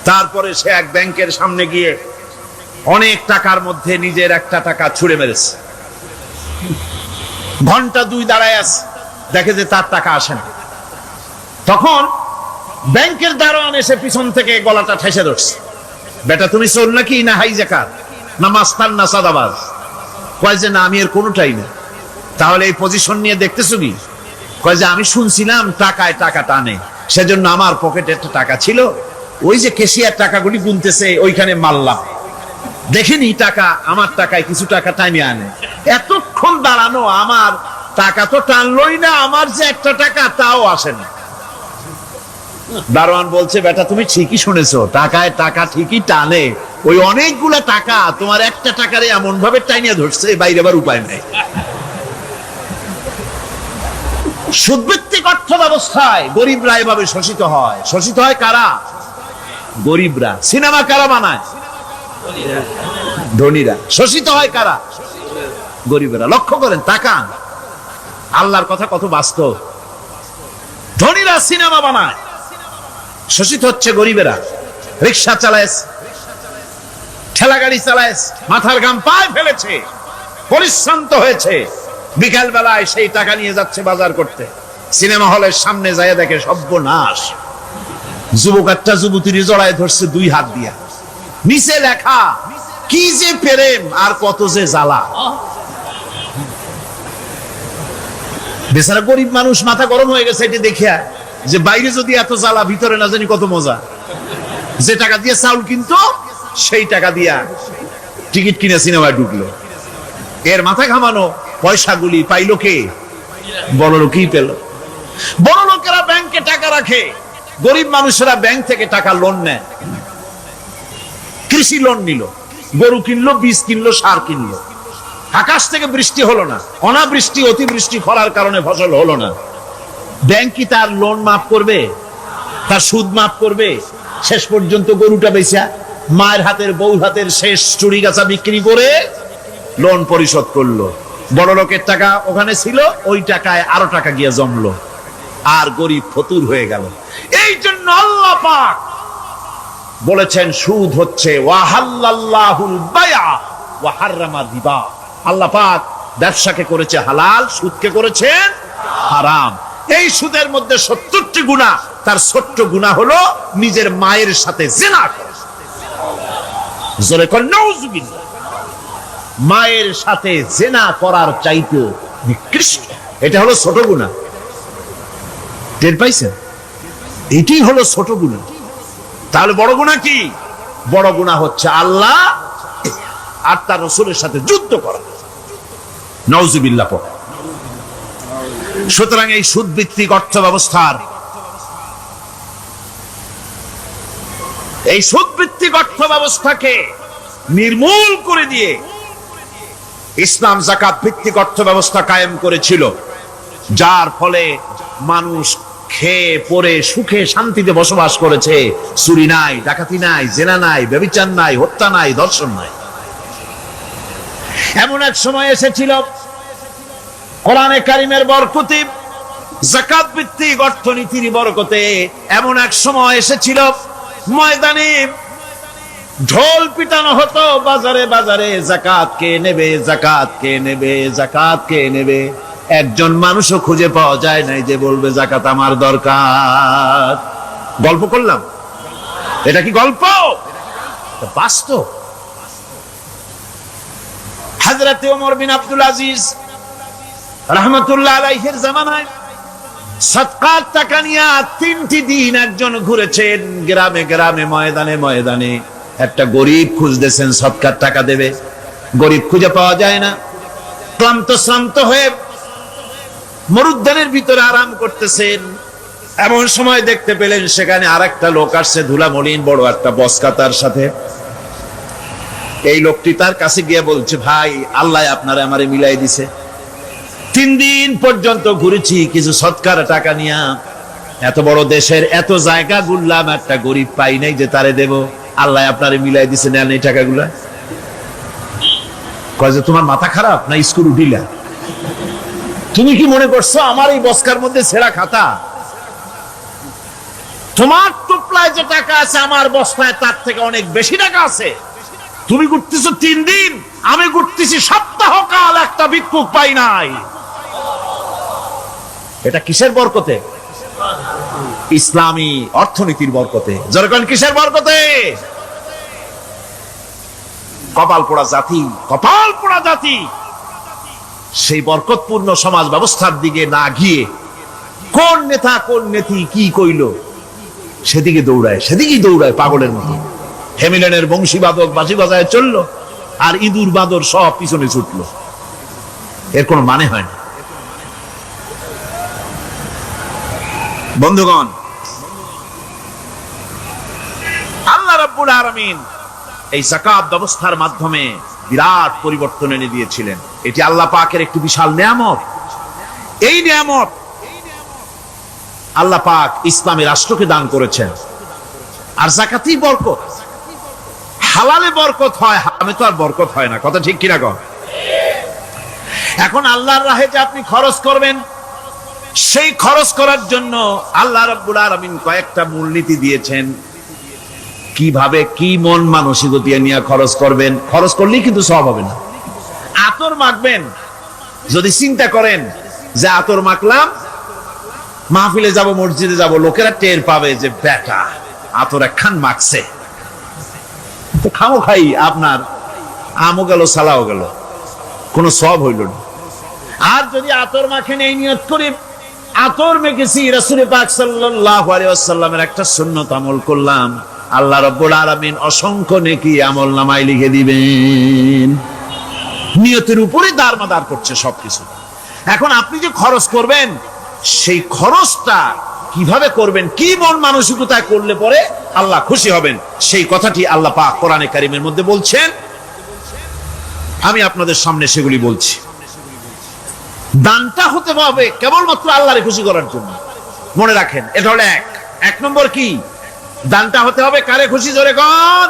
তারপরে সে এক ব্যাংকের সামনে গিয়ে অনেক টাকার মধ্যে নিজের একটা টাকা ছুঁড়ে মেরেছে। ঘন্টা 2 দাঁড়ায় আছে, দেখে যে তার টাকা আসে না। তখন ব্যাংকের দারোয়ান এসে পিছন থেকে গলাটা ঠেসে ধরছে, বেটা তুমি চোর নাকি, না হাইজাকার, না মাস্তান, না সাদাবাজ? কয় যে না, আমি এর কোনোটাই না। তাহলে এই পজিশন নিয়ে দেখতেছো কি? কয় যে আমি শুনছিলাম টাকায় টাকা টানে, সেজন্য আমার পকেটে একটা টাকা ছিল, ওই যে কেশিয়ার টাকাগুলি গুনতেছে ওইখানে মারলাম, দেখিনি টাকা, আমার টাকায় কিছু টাকা টাইমে আনে। এতক্ষণ দাঁড়ানো, আমার টাকা তো টানলই না, আমার যে একটা টাকা তাও আসে না। দারোয়ান বলছে, বেটা তুমি ঠিকই শুনেছো, টাকায় টাকা ঠিকই টানে, ওই অনেকগুলা টাকা তোমার একটা টাকারে এমন ভাবে টাইনিয়া ধরছে, বাইরে আবার উপায় নাই। সুদভিত্তিক অর্থ ব্যবস্থায় গরিবরা এভাবে শোষিত হয়। শোষিত হয় কারা? গরিবরা। সিনেমা কারা বানায়? ধনীরা। শোষিত হয় কারা? গরিবরা। লক্ষ্য করেন, তাকান, আল্লাহর কথা কত বাস্তব। ধনীরা সিনেমা বানায়, শোষিত হচ্ছে গরিবেরা। রিক্সা চালায়, ঠেলা গাড়ি চালায়, মাথার ঘাম পায়ে ফেলেছে, পরিশ্রান্ত হয়েছে, বিকাল বেলায় সেই টাকা নিয়ে যাচ্ছে বাজার করতে। সিনেমা হলের সামনে যায় দেখে সর্বনাশ, যুবক একটা যুবতীর জড়ায় ধরছে দুই হাত দিয়া, নিচে লেখা কি যে প্রেম আর কত যে জ্বালা। বেচারা গরিব মানুষ মাথা গরম হয়ে গেছে এটা দেখিয়া, যে বাইরে যদি এত জ্বালা, ভিতরে না জানি কত মজা। যে টাকা দিয়ে চাউল কিনতো সেই টাকা দিয়া টিকিট কিনে সিনেমায় ঢুকলো। এর মাথা ঘামানো পয়সাগুলি পাইলো কে? বড় লোকই পেল। বড় লোকেরা ব্যাংকে টাকা রাখে, গরিব মানুষেরা ব্যাংক থেকে টাকা লোন নেয়। কৃষি লোন নিল, গরু কিনলো, বীজ কিনলো, সার কিনলো। আকাশ থেকে বৃষ্টি হলো না, অনাবৃষ্টি অতিবৃষ্টি খরার কারণে ফসল হলো না। ব্যাংক কি তার লোন মাফ করবে? তার সুদ মাফ করবে? শেষ পর্যন্ত গরুটা বেচা, মায়ের হাতের বউ হাতের শেষ চুরি গাছা বিক্রি করে লোন পরিশোধ করলো। বড় লোকের টাকা ওখানে ছিল, ওই টাকায় আরো টাকা গিয়ে জমলো, আর গরিব ফতুর হয়ে গেল। এই জন্য আল্লাহ পাক বলেছেন সুদ হচ্ছে ওয়াহাল্লাল্লাহুল বায়আ ওয়া হাররামা রিবা। আল্লাহ পাক ব্যবসাকে করেছে হালাল, সুদকে করেছেন হারাম। এই সুদের মধ্যে 70টি গুনাহ, তার ছোট্ট গুনাহ হলো নিজের মায়ের সাথে জিনা করা। জোরে কর নাউযুবিল্লাহ। মায়ের সাথে জিনা করার চাইতে নিকৃষ্ট, এটা হলো ছোট গুনাহ। টের পাইছেন? এটি হলো ছোট গুনাহ। তাহলে বড় গুনাহ কি? বড় গুনাহ হচ্ছে আল্লাহ আর তার রাসূলের সাথে যুদ্ধ করা। নাউযুবিল্লাহ। সুতরাং এই সুদ ভিত্তিক অর্থ ব্যবস্থার, এই সুদ ভিত্তিক অর্থ ব্যবস্থাকে নির্মূল করে দিয়ে ইসলাম যাকাত ভিত্তিক অর্থ ব্যবস্থা কায়েম করেছিল, যার ফলে মানুষ খেয়ে পরে সুখে শান্তিতে বসবাস করেছে। চুরি নাই, ডাকাতি নাই, জেনা নাই, ব্যভিচার নাই, হত্যা নাই, ধর্ষণ নাই। এমন এক সময় এসেছিল কোরআনে কারিমের বরকতে, যাকাত ভিত্তিক অর্থনীতির বরকতে, এমন এক সময় এসেছিল ময়দানে ঢোল পিটানো হতো বাজারে বাজারে, যাকাত কে নেবে, যাকাত কে নেবে, যাকাত কে নেবে। একজন মানুষও খুঁজে পাওয়া যায় নাই যে বলবে যাকাত আমার দরকার। গল্প করলাম? এটা কি গল্প? বাস্তব। হযরত ওমর বিন আব্দুল আজিজ রাহমাতুল্লাহ আলাইহির জামানায় সদকার টাকা নিয়ে 3টি দিন একজন ঘুরেছেন গ্রামে গ্রামে, ময়দানে ময়দানে। একটা গরিব খুঁজতেছেন সদকার টাকা দেবে, গরিব খুঁজে পাওয়া যায় না। ক্লান্ত শ্রান্ত হয়ে মরুদ্যানের ভিতরে আরাম করতেছেন। এমন সময় দেখতে পেলেন সেখানে আরেকটা লোক আসছে, ধুলা মলিন বড় একটা বস্কা তার সাথে। এই লোকটি তার কাছে গিয়ে বলছে, ভাই আল্লাহ আপনারে আমারে মিলাই দিছে, 3 দিন পর্যন্ত ঘুরেছি কিছু সদকার টাকা নিয়া, এত বড় দেশের এত জায়গা ঘুরলাম, একটা গরিব পাই নাই যে তারে দেব, আল্লাহ আপনারে মিলাই দিছে, নেন এই টাকাগুলা। কয় যে তোমার মাথা খারাপ না স্কুল উঠিলা? তুমি কি মনে করছো আমার এই বস্কার মধ্যে ছেঁড়া খাতা? তোমার টুপলায় যে টাকা আছে আমার বস্তায় তার থেকে অনেক বেশি টাকা আছে। তুমি ঘুরতেছো 3 দিন, আমি ঘুরতেছি সপ্তাহকাল, একটা ভিক্ষুক পাই নাই। এটা কিসের বরকতে? ইসলামী অর্থনীতির বরকতে। যেরকম কিসের বরকতে? কপাল পোড়া জাতি, কপাল পোড়া জাতি। সেই বরকতপূর্ণ সমাজ ব্যবস্থার দিকে না গিয়ে কোন নেতা কোন নেত্রী কি কইল সেদিকে দৌড়ায়, সেদিকেই দৌড়ায় পাগলের মতো। হেমিলেনের বংশীবাদক বাঁশি বাজায় চললো, আর ইঁদুর বাদর সব পিছনে ছুটলো। এর কোনো মানে হয় না। বন্ধুগণ, আল্লাহ রাব্বুল আলামিন এই যাকাত ব্যবস্থার মাধ্যমে বিরাট পরিবর্তন এনে দিয়েছিলেন। এটি আল্লাহ পাকের একটি বিশাল নিয়ামত। এই নিয়ামত আল্লাহ পাক ইসলামী রাষ্ট্রকে দান করেছেন। আর যাকাতই বরকত। হালালে বরকত হয়, হারামে তো আর বরকত হয় না। কথা ঠিক কিনা কন? এখন আল্লাহর রাহে যে আপনি খরচ করবেন, সেই খরচ করার জন্য আল্লাহ রাব্বুল আলামিন কয়েকটা মূলনীতি দিয়েছেন। কিভাবে, কি মন মানসিকতা নিয়ে খরচ করবেন। খরচ করলেই কিন্তু সওয়াব হবে না। আতর মাখবেন, যদি চিন্তা করেন যে আতর মাখলাম, মাহফিলে যাব, মসজিদে যাব, লোকেরা টের পাবে যে বেটা আতর একখান মাখছে, তো খামো খাই আপনার আমও গেল, সালাও গেল, কোনো সওয়াব হইল না। আর যদি আতর মাখেন এই নিয়ত করি আতর মেখেছি, রাসূল পাক সাল্লাল্লাহু আলাইহি ওয়াসাল্লামের একটা সুন্নাত আমল করলাম, আল্লাহ রাব্বুল আলামিন অসংখ্য নেকি আমলনামায় লিখে দিবেন। নিয়তের উপরে দারমাদার করছে সবকিছু। এখন আপনি যে খরচ করবেন, সেই খরচটা কিভাবে করবেন, কি মন মানসিকতায় করলে পরে আল্লাহ খুশি হবেন, সেই কথাটি আল্লাহ পাক কোরআনে কারীমের মধ্যে বলছেন। আমি আপনাদের সামনে সেগুলি বলছি। দানটা হতে হবে কেবলমাত্র আল্লাহরে খুশি করার জন্য। মনে রাখেন, এটা হলো এক নম্বর। কি দানটা হতে হবে কারে খুশি? জোরে কর।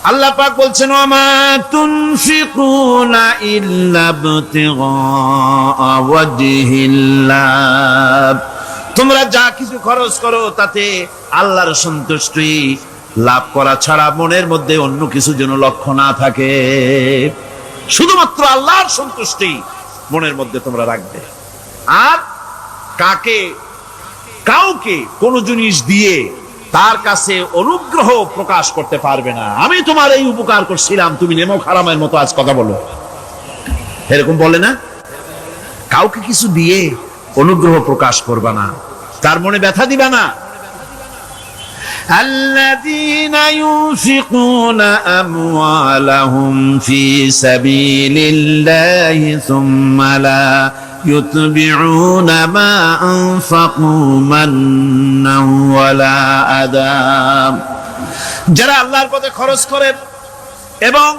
আল্লাহ পাক বলছেন, ওয়ামা তুনফিকুনা ইল্লা ইবতিগা ওয়াজহিল্লাহ, তোমরা যা কিছু খরচ করো তাতে আল্লাহর সন্তুষ্টি লাভ করা ছাড়া মনের মধ্যে অন্য কিছু যেন লক্ষ্য না থাকে, শুধুমাত্র আল্লাহর সন্তুষ্টি মনের মধ্যে তোমরা রাখবে। আর কাউকে কোন জিনিস দিয়ে তার কাছে অনুগ্রহ প্রকাশ করতে পারবে না। আমি তোমার এই উপকার করছিলাম, তুমি নেমো খারামের মতো আজ কথা বলো, এরকম বলে না। কাউকে কিছু দিয়ে অনুগ্রহ প্রকাশ করবা না, তার মনে ব্যথা দিবা না। الذين ينفقون أموالهم في سبيل الله ثم لا يتبعون ما أنفقوا منا ولا أذى, যারা আল্লাহর পথে খরচ করে এবং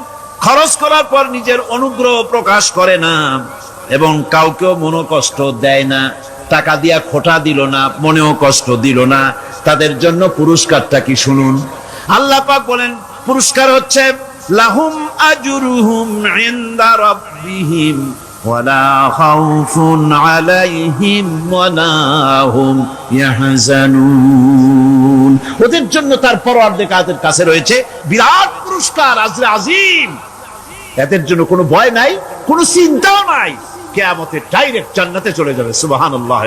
খরচ করার পর নিজের অনুগ্রহ প্রকাশ করে না এবং কাউকেও মনোকষ্ট দেয় না, টাকা দিয়া খোটা দিল না, মনেও কষ্ট দিল না, তাদের জন্য পুরস্কারটা কি শুনুন। আল্লাহ পাক বলেন পুরস্কার হচ্ছে লাহুম আজরুহুম ইনদা রাব্বিহিম ওয়ালা খাউফুন আলাইহিম ওয়ালা হুম ইয়াহজানুন, ওদের জন্য তার পরওয়ারদিগারের কাছে রয়েছে বিরাট পুরস্কার, আজরে আজিম। এদের জন্য কোনো ভয় নাই, কোনো চিন্তাও নাই, কিয়ামতে ডাইরেক্ট জান্নাতে চলে যাবে। সুবহানাল্লাহ।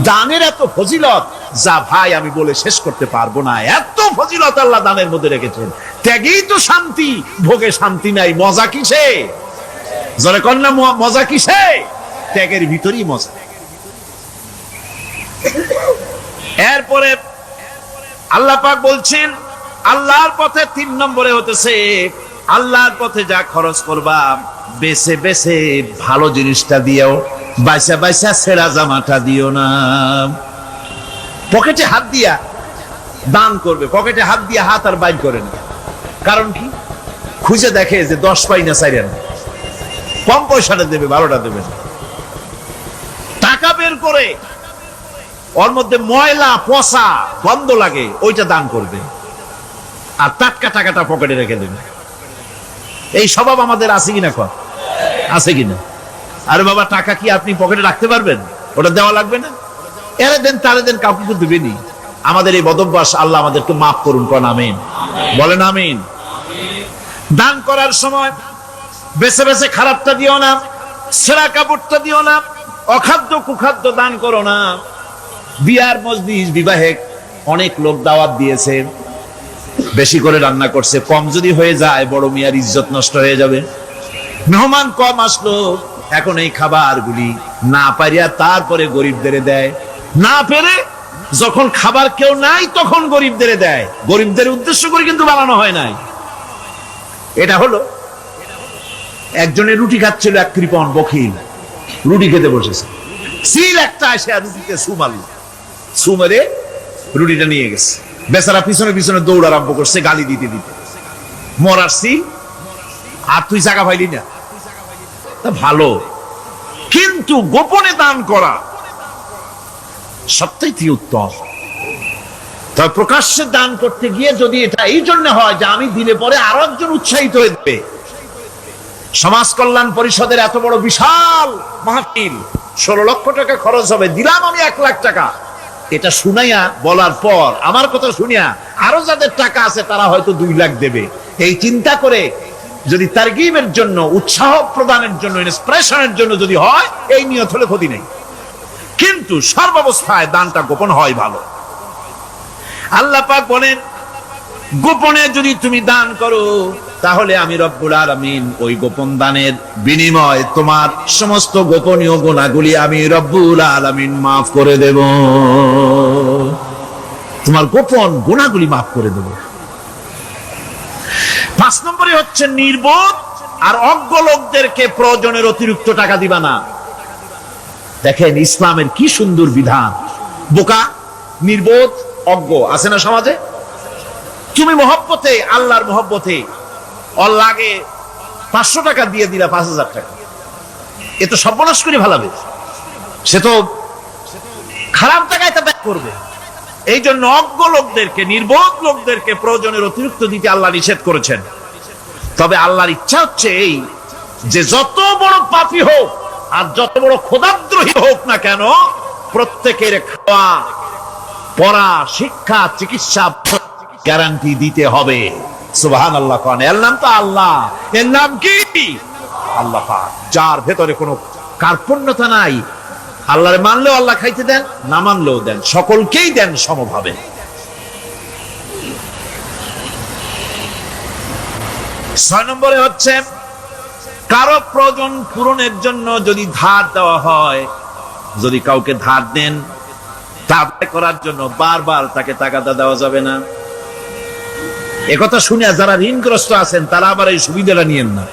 দানের এত ফজিলত যা ভাই আমি বলে শেষ করতে পারবো না, এত ফজিলত আল্লাহ দানের মধ্যে রেখেছেন। ত্যাগেই তো শান্তি, ভোগে শান্তি নাই, মজা কিসে? জোরে কন্যা, মজা কিসে? ত্যাগের ভিতরেই মজা। এরপরে আল্লাহ পাক বলছেন আল্লাহর পথে 3 নম্বরে হতেছে আল্লাহর পথে যা খরচ করবা বেছে বেছে ভালো জিনিসটা দিও, বাইসা বাইসা ছেঁড়া জামাটা দিও না। পকেটে হাত দিয়া দান করবে, পকেটে হাত দিয়া হাত আর বাইর করে না। কারণ কি? খুঁজে দেখে যে 10 পাই না, 4 আনা, কম পয়সাটা দেবে, 12টা দেবে। টাকা বের করে ওর মধ্যে ময়লা পচা গন্ধ লাগে, ওইটা দান করবে, আর টাটকা টাকাটা পকেটে রেখে দেবে। এই স্বভাব আমাদের আছে কিনা? আছে কিনা? আরে বাবা, টাকা কি আপনি পকেটে রাখতে পারবেন? ওটা দেওয়া লাগবে না, এরে দেন তারে দেন, কাউকে তো দেবেনি। আমাদের এই বদভ্যাস আল্লাহ আমাদেরকে মাফ করুন, কোন আমিন বলেন। আমিন। দান করার সময় বেছে বেছে খারাপটা দিও না, ছেঁড়া কাপড়টা দিও না, অখাদ্য কুখাদ্য দান করো না। বিয়ার মজলিস, বিবাহে অনেক লোক দাওয়াত দিয়েছে, বেশি করে রান্না করছে, কম যদি হয়ে যায় বড় মিয়ার ইজ্জত নষ্ট হয়ে যাবে। মেহমান কম আসলো, এখন এই খাবারগুলি না পারিয়া তারপরে গরিবদের দেয়, না পেরে যখন খাবার কেউ নাই তখন গরিবদের দেয়। গরিবদের উদ্দেশ্য করে কিন্তু বানানো হয় নাই। এটা হলো একজনের রুটি খাচ্ছিল, এক কৃপণ বখিল রুটি খেতে বসেছে, সিল একটা আসে আর রুটিতে সু মেরে রুটিটা নিয়ে গেছে। বেচারা পিছনে পিছনে দৌড় আরম্ভ করছে, গালি দিতে দিতে। মরার সিল, আর তুই জায়গা পাইলি না, তা ভালো। কিন্তু গোপনে দান করা সবথেকে উত্তম। তবে প্রকাশ্যে দান করতে গিয়ে যদি এটা এই জন্য হয় যে আমি দিলে পরে আরো একজন উৎসাহিত হয়ে যাবে, সমাজ কল্যাণ পরিষদের এত বড় বিশাল মাহফিল, 16 লক্ষ টাকা খরচ হবে, দিলাম আমি 1 লাখ টাকা। এটা শুনাইয়া বলার পর আমার কথা শুনিয়া আরো যাদের টাকা আছে তারা হয়তো 2 লাখ দেবে, এই চিন্তা করে যদি তারগিবের জন্য, উৎসাহ প্রদানের জন্য, ইন্সপিরেশনের জন্য যদি হয়, এই নিয়ত হলে ক্ষতি নেই। কিন্তু সর্বাবস্থায় দানটা গোপন হয় ভালো। আল্লাহ পাক বলেন, গোপনে যদি তুমি দান করো তাহলে আমি রব্বুল আলামিন ওই গোপন দানের বিনিময় তোমার সমস্ত গোপনীয় গুনাহগুলি আমি রব্বুল আলামিন মাফ করে দেব। তোমার গোপন গুনাহগুলি মাফ করে দেব। 5 নম্বরে হচ্ছে নির্বোধ আর অজ্ঞ লোকদেরকে প্রয়োজনের অতিরিক্ত টাকা দিবা না। দেখেন ইসলামের কি সুন্দর বিধান। বোকা, নির্বোধ, অজ্ঞ আছে না সমাজে? তুমি মহব্বতে, আল্লাহর মহব্বতে ওর লাগে 500 টাকা দিয়ে দিলা 5000 টাকা, এ তো সর্বনাশ করে ফেলাবে, সে তো খারাপ জায়গায় তা ব্যয় করবে। এই জন্য অজ্ঞ লোকদেরকে, নির্বোধ লোকদেরকে প্রয়োজনের অতিরিক্ত দিতে আল্লাহ নিষেধ করেছেন। তবে আল্লাহর ইচ্ছা হচ্ছে এই যে যত বড় পাপী হোক আর যত বড় খোদাদ্রোহী হোক না কেন, প্রত্যেকের খাওয়া, পড়া, শিক্ষা, চিকিৎসা গ্যারান্টি দিতে হবে। সুবহানাল্লাহ। কোন এর নাম তো আল্লাহ, এর নাম কি? আল্লাহ পাক, যার ভেতরে কোনো কার্পণ্যতা নাই। আল্লাহরে মানলেও আল্লাহ খাইতে দেন, না মানলেও দেন, সকলকেই দেন সমভাবে। 6 নম্বরে হচ্ছে কারো প্রয়োজন পূরণের জন্য যদি ধার দেওয়া হয়, যদি কাউকে ধার দেন, তা করার জন্য বারবার তাকে টাকাটা দেওয়া যাবে না। একথা শুনে যারা ঋণগ্রস্ত আছেন তারা আবার এই সুবিধাটা নিয়েন না।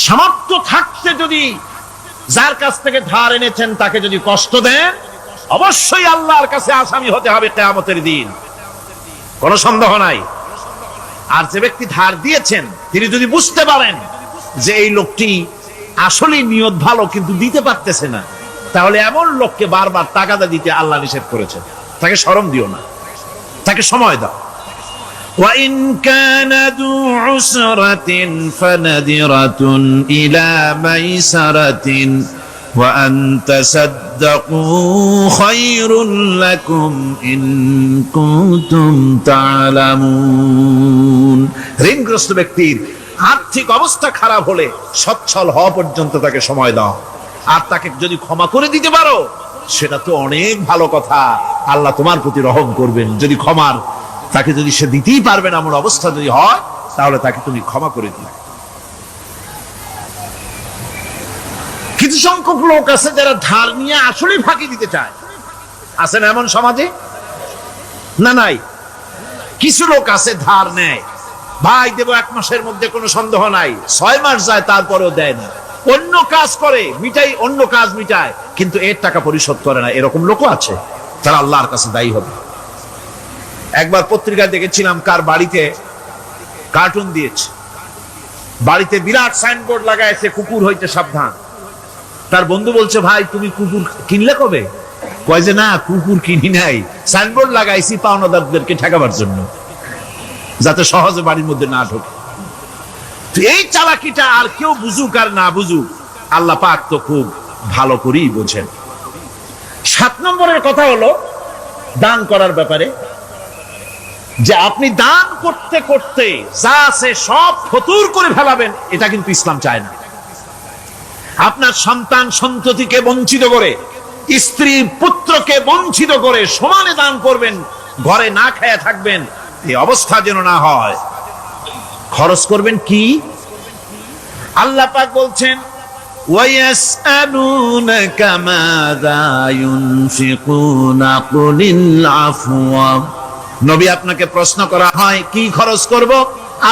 সামর্থ্য থাকতে যদি যার কাছ থেকে ধার এনেছেন তাকে যদি কষ্ট দেন, অবশ্যই আল্লাহর কাছে আসামি হতে হবে কিয়ামতের দিন, কোনো সন্দেহ নাই। আর যে ব্যক্তি ধার দিয়েছেন তিনি যদি বুঝতে পারেন যে এই লোকটি আসলে নিয়ত ভালো কিন্তু দিতে পারতেছে না, তাহলে এমন লোককে বারবার টাকাটা দিতে আল্লাহ নিষেধ করেছেন। তাকে শরম দিও না, তাকে সময় দাও। وَإِنْ كَانَ ذُو عُسْرَةٍ فَنَذِرَةٌ إِلَى مَيْسَرَةٍ وَأَنْ تَصَدَّقُوا خَيْرٌ لَكُمْ إِنْ كُنْتُمْ تَعْلَمُونَ। ঋণগ্রস্ত ব্যক্তির আর্থিক অবস্থা খারাপ হলে সচ্ছল হওয়া পর্যন্ত তাকে সময় দাও। আর তাকে যদি ক্ষমা করে দিতে পারো সেটা তো অনেক ভালো কথা, আল্লাহ তোমার প্রতি রহম করবেন। যদি ক্ষমার তাকে যদি সে দিতেই পারবে না এমন অবস্থা যদি হয়, তাহলে তাকে তুমি ক্ষমা করে দিও। কিছু সংখ্যক লোক আছে যারা ধার নিয়ে আসলে ফাঁকি দিতে চায়, আছে না এমন সমাজে? না নাই? কিছু লোক আছে ধার নেয়, ভাই দেব 1 মাসের মধ্যে, কোনো সন্দেহ নাই। 6 মাস যায় তারপরেও দেয় না, অন্য কাজ করে মিটাই, অন্য কাজ মিটায়, কিন্তু এর টাকা পরিশোধ করে না। এরকম লোকও আছে, তারা আল্লাহর কাছে দায়ী হবে। একবার পত্রিকায় দেখেছিলাম কার বাড়িতে কার্টুন দিয়েছে, বাড়িতে বিরাট সাইনবোর্ড লাগাইছে, কুকুর হইতে সাবধান। তার বন্ধু বলছে, ভাই তুমি কুকুর কিনলে কবে? কয় যে না, কুকুর কিনি নাই, সাইনবোর্ড লাগাইছি পাওনাদারদেরকে ঠেকাবার জন্য, যাতে সহজে বাড়ির মধ্যে না ঢোকে। এই চালাকিটা আর কেউ বুঝুক আর না বুঝুক, আল্লাহ পাক তো খুব ভালো করেই বোঝেন। 7 নম্বরের কথা হলো দান করার ব্যাপারে, যে আপনি দান করতে করতে যা আছে সব ফতুর করে ফেলাবেন, এটা কিন্তু ইসলাম চায় না। আপনার সন্তান সন্ততিকে বঞ্চিত করে, স্ত্রী পুত্রকে বঞ্চিত করে সমানে দান করবেন, ঘরে না খেয়ে থাকবেন, এই অবস্থা যেন না হয়। খরচ করবেন কি? আল্লাহ পাক বলছেন, ওয়ায়াসআলুনাকা মাযা ইউনফিকুনা কুলিল আফওয়া। নবী আপনাকে প্রশ্ন করা হয় কি খরচ করব,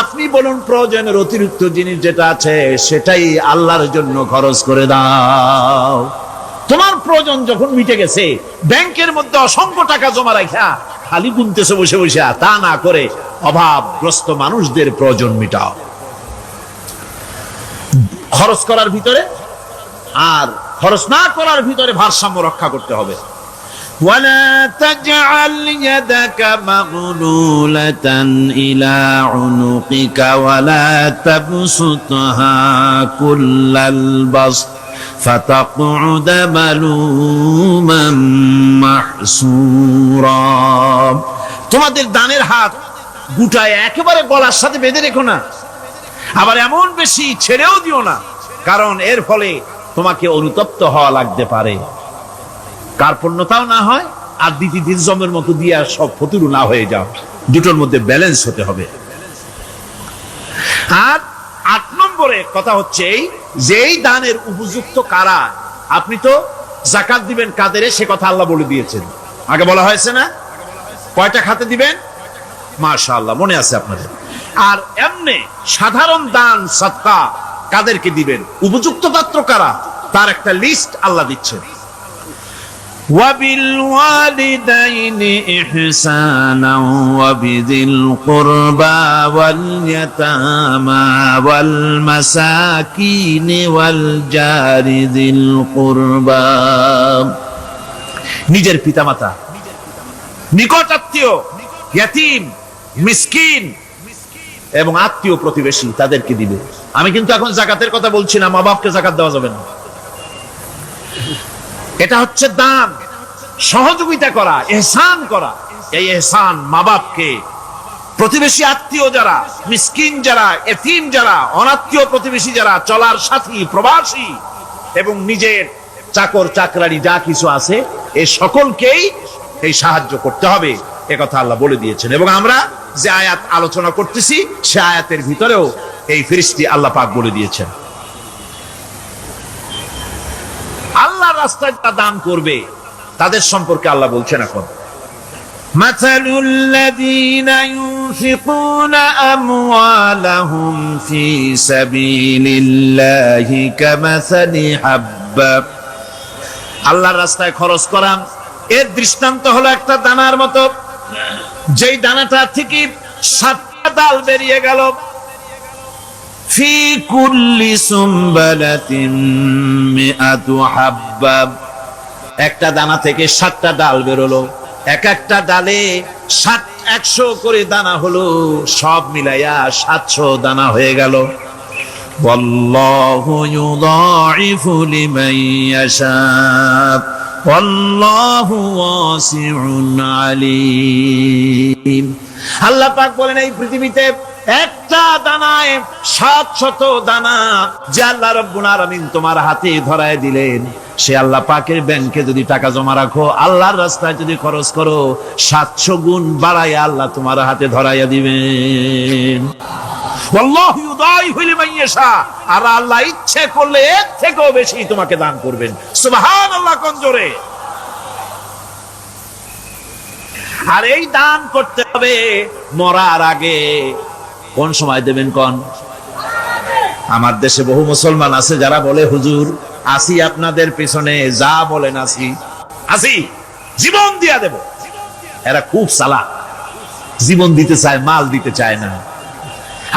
আপনি বলুন প্রয়োজনের অতিরিক্ত জিনিস যেটা আছে সেটাই আল্লাহর জন্য খরচ করে দাও। তোমার প্রয়োজন যখন মিটে গেছে, ব্যাংকের মধ্যে অসংখ্য টাকা জমা রাখা খালি গুনতেছে বসে বসে, তা না করে অভাবগ্রস্ত মানুষদের প্রয়োজন মিটাও। খরচ করার ভিতরে আর খরচ না করার ভিতরে ভারসাম্য রক্ষা করতে হবে। ولا تجعل يدك مغلولة إلى عنقك ولا تبسطها كل البسط فتقعد ملوما محسورا। তোমাদের দানের হাত গুটায় একেবারে গলার সাথে বেঁধে রেখো না, আবার এমন বেশি ছেড়েও দিও না, কারণ এর ফলে তোমাকে অনুতপ্ত হওয়া লাগতে পারে, কার্পণ্যতাও না হয় আর দিন জমের মতো দিয়ে সব ফতুরু না হয়ে যাও। দুটোর মধ্যে ব্যালেন্স হতে হবে। আর 8 নম্বরে কথা হচ্ছে এই যে এই দানের উপযুক্ত কারা। আপনি তো যাকাত দিবেন কাদের, সে কথা আল্লাহ বলে দিয়েছেন, আগে বলা হয়েছে না? কয়টা খাতে দিবেন? মাশাআল্লাহ, মনে আছে আপনাদের। আর এমনি সাধারণ দান সাদকা কাদেরকে দিবেন, উপযুক্ত পাত্র কারা, তার একটা লিস্ট আল্লাহ দিচ্ছেন। وبالوالدين إحسانا وبذي القربى واليتامى والمساكين والجار ذي القربى। নিজের পিতামাতা, নিকট আত্মীয়, ইয়াতীম, মিসকিন এবং আত্মীয় প্রতিবেশী তাদেরকে দিবে। আমি কিন্তু এখন যাকাতের কথা বলছি না, মা বাপকে যাকাত দেওয়া যাবে না। এটা হচ্ছে দান, সহযোগিতা করা, ইহসান করা। এই ইহসান মা বাপকে, প্রতিবেশী আত্মীয় যারা, মিসকিন যারা, এতিম যারা, অনাত্মীয় প্রতিবেশী যারা, চলার সাথী, প্রবাসী এবং নিজের চাকর চাকরানি যা কিছু আছে, এই সকলকেই এই সাহায্য করতে হবে, এ কথা আল্লাহ বলে দিয়েছেন। এবং আমরা যে আয়াত আলোচনা করতেছি সে আয়াতের ভিতরেও এই ফেরেশতা আল্লাহ পাক বলে দিয়েছেন। আল্লাহর রাস্তায় দান করবে তাদের সম্পর্কে আল্লাহ বলছেন এখন, মাসালুল লাযীনা ইউনফিকুনা আমওয়ালাহুম ফি সাবিলিল্লাহি কামাসালি হাব্বা। আল্লাহর রাস্তায় খরচ করা এর দৃষ্টান্ত হলো একটা দানার মতো, যেই দানাটা থেকে 7টা ডাল বেরিয়ে গেল। ফি কুল্লি সুমবালাতিন মিআতু হাব্বা, একটা দানা থেকে 7টা ডাল বেরোলো, এক একটা ডালে 100 করে দানা হলো, সব মিলাইয়া 700 দানা হয়ে গেল। ওয়াল্লাহু ইউদাইফু লিমান ইয়াশা ওয়াল্লাহু ওয়াসিউন আলীম। আল্লাহ পাক বলেন এই পৃথিবীতে একটা দানায় 700 দানা যে আল্লাহ রাব্বুল আলামিন তোমার হাতে ধরায় দিলেন, সে আল্লাহ পাকের ব্যাংকে যদি টাকা জমা রাখো, আল্লাহর রাস্তায় যদি খরচ করো, 700 গুণ বাড়াইয়া আল্লাহ তোমার হাতে ধরাইয়া দিবেন। আল্লাহু ইউদাইফু লিমান ইয়াশা, আর আল্লাহ ইচ্ছে করলে এর থেকেও বেশি তোমাকে দান করবেন। সুবহানাল্লাহ, কোন জোরে। আর এই দান করতে হবে মরার আগে। কোন সময় দেবেন কোন? আমার দেশে বহু মুসলমান আছে যারা বলে, হুজুর আসি আপনাদের পিছনে, যা বলেন আসি, জীবন দিয়া দেব। এরা খুব চালাক, জীবন দিতে চায়, মাল দিতে চায় না।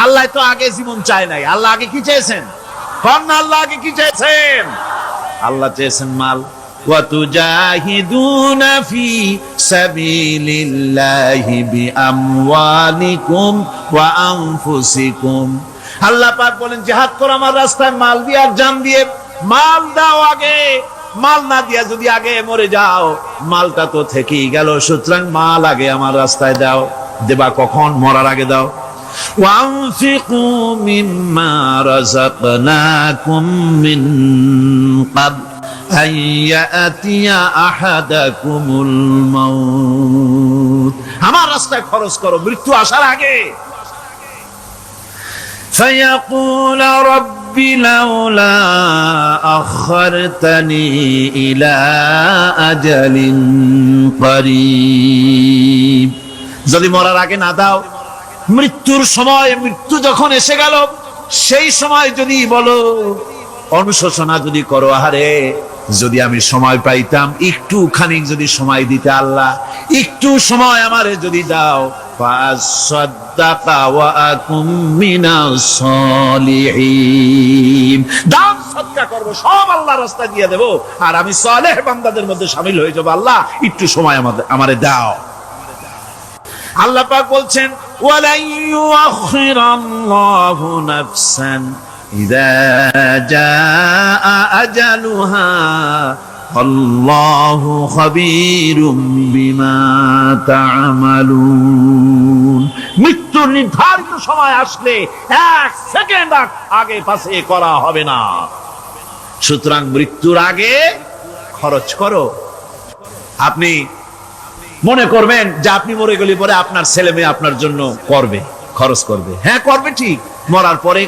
আল্লাহ তো আগে জীবন চায় নাই, আল্লাহ আগে কি চেয়েছেন? কোন আল্লাহ আগে কি চেয়েছেন? আল্লাহ চেয়েছেন মাল। وَتُجَاهِدُونَ فِي سَبِيلِ اللَّهِ بِأَمْوَالِكُمْ وَأَنفُسِكُمْ। আল্লাহ পাক বলেন জিহাদ করো আমার রাস্তায় মাল দিয়ে আর জান দিয়ে। মাল দাও আগে, মাল না দিয়া যদি আগে মরে যাও, মালটা তো থেকেই গেল। সুতরাং মাল আগে আমার রাস্তায় দাও। দেবা কখন? মরার আগে দাও। وَأَنفِقُوا مِمَّا رَزَقْنَاكُم مِّن قَبْلِ أَن يَأْتِيَ أَحَدَكُمُ الْمَوْتُ। আমার রাস্তায় খরচ করো মৃত্যু আসার আগে। فَيَقُولَ رَبِّ لَوْلَا أَخَّرْتَنِي إِلَى أَجَلٍ قَرِيبٍ। যদি মরার আগে না দাও, মৃত্যুর সময়, মৃত্যু যখন এসে গেল, সেই সময় যদি বলো, অনুশোচনা যদি করো, আহারে যদি আমি সময় পাইতাম, একটু খানিক যদি সময় দিতে, আল্লাহ একটু সময় আমারে যদি দাও, ফাসাদ্দাকা ওয়া আকুম মিনাস সালিহিন। দান সদকা করব, সব আল্লাহর রাস্তায় দিয়ে দেব, আর আমি সালেহ বান্দাদের মধ্যে শামিল হয়ে যাব। আল্লাহ একটু সময় আমারে দাও। আল্লাহ পাক বলছেন ওয়ালা ইউআখিরাল্লাহু নাফসান ইযা জাআ আজালুহা আল্লাহু খাবীরুম বিমা তা'মালুন। মৃত্যুর নির্ধারিত সময় আসলে এক সেকেন্ড আগে পাশে করা হবে না। সুতরাং মৃত্যুর আগে খরচ করো। আপনি মনে করবেন যে আপনি মরে গেলে পরে আপনার ছেলে মেয়ে আপনার জন্য করবে, খরচ করবে। হ্যাঁ করবে ঠিক, মরার পরে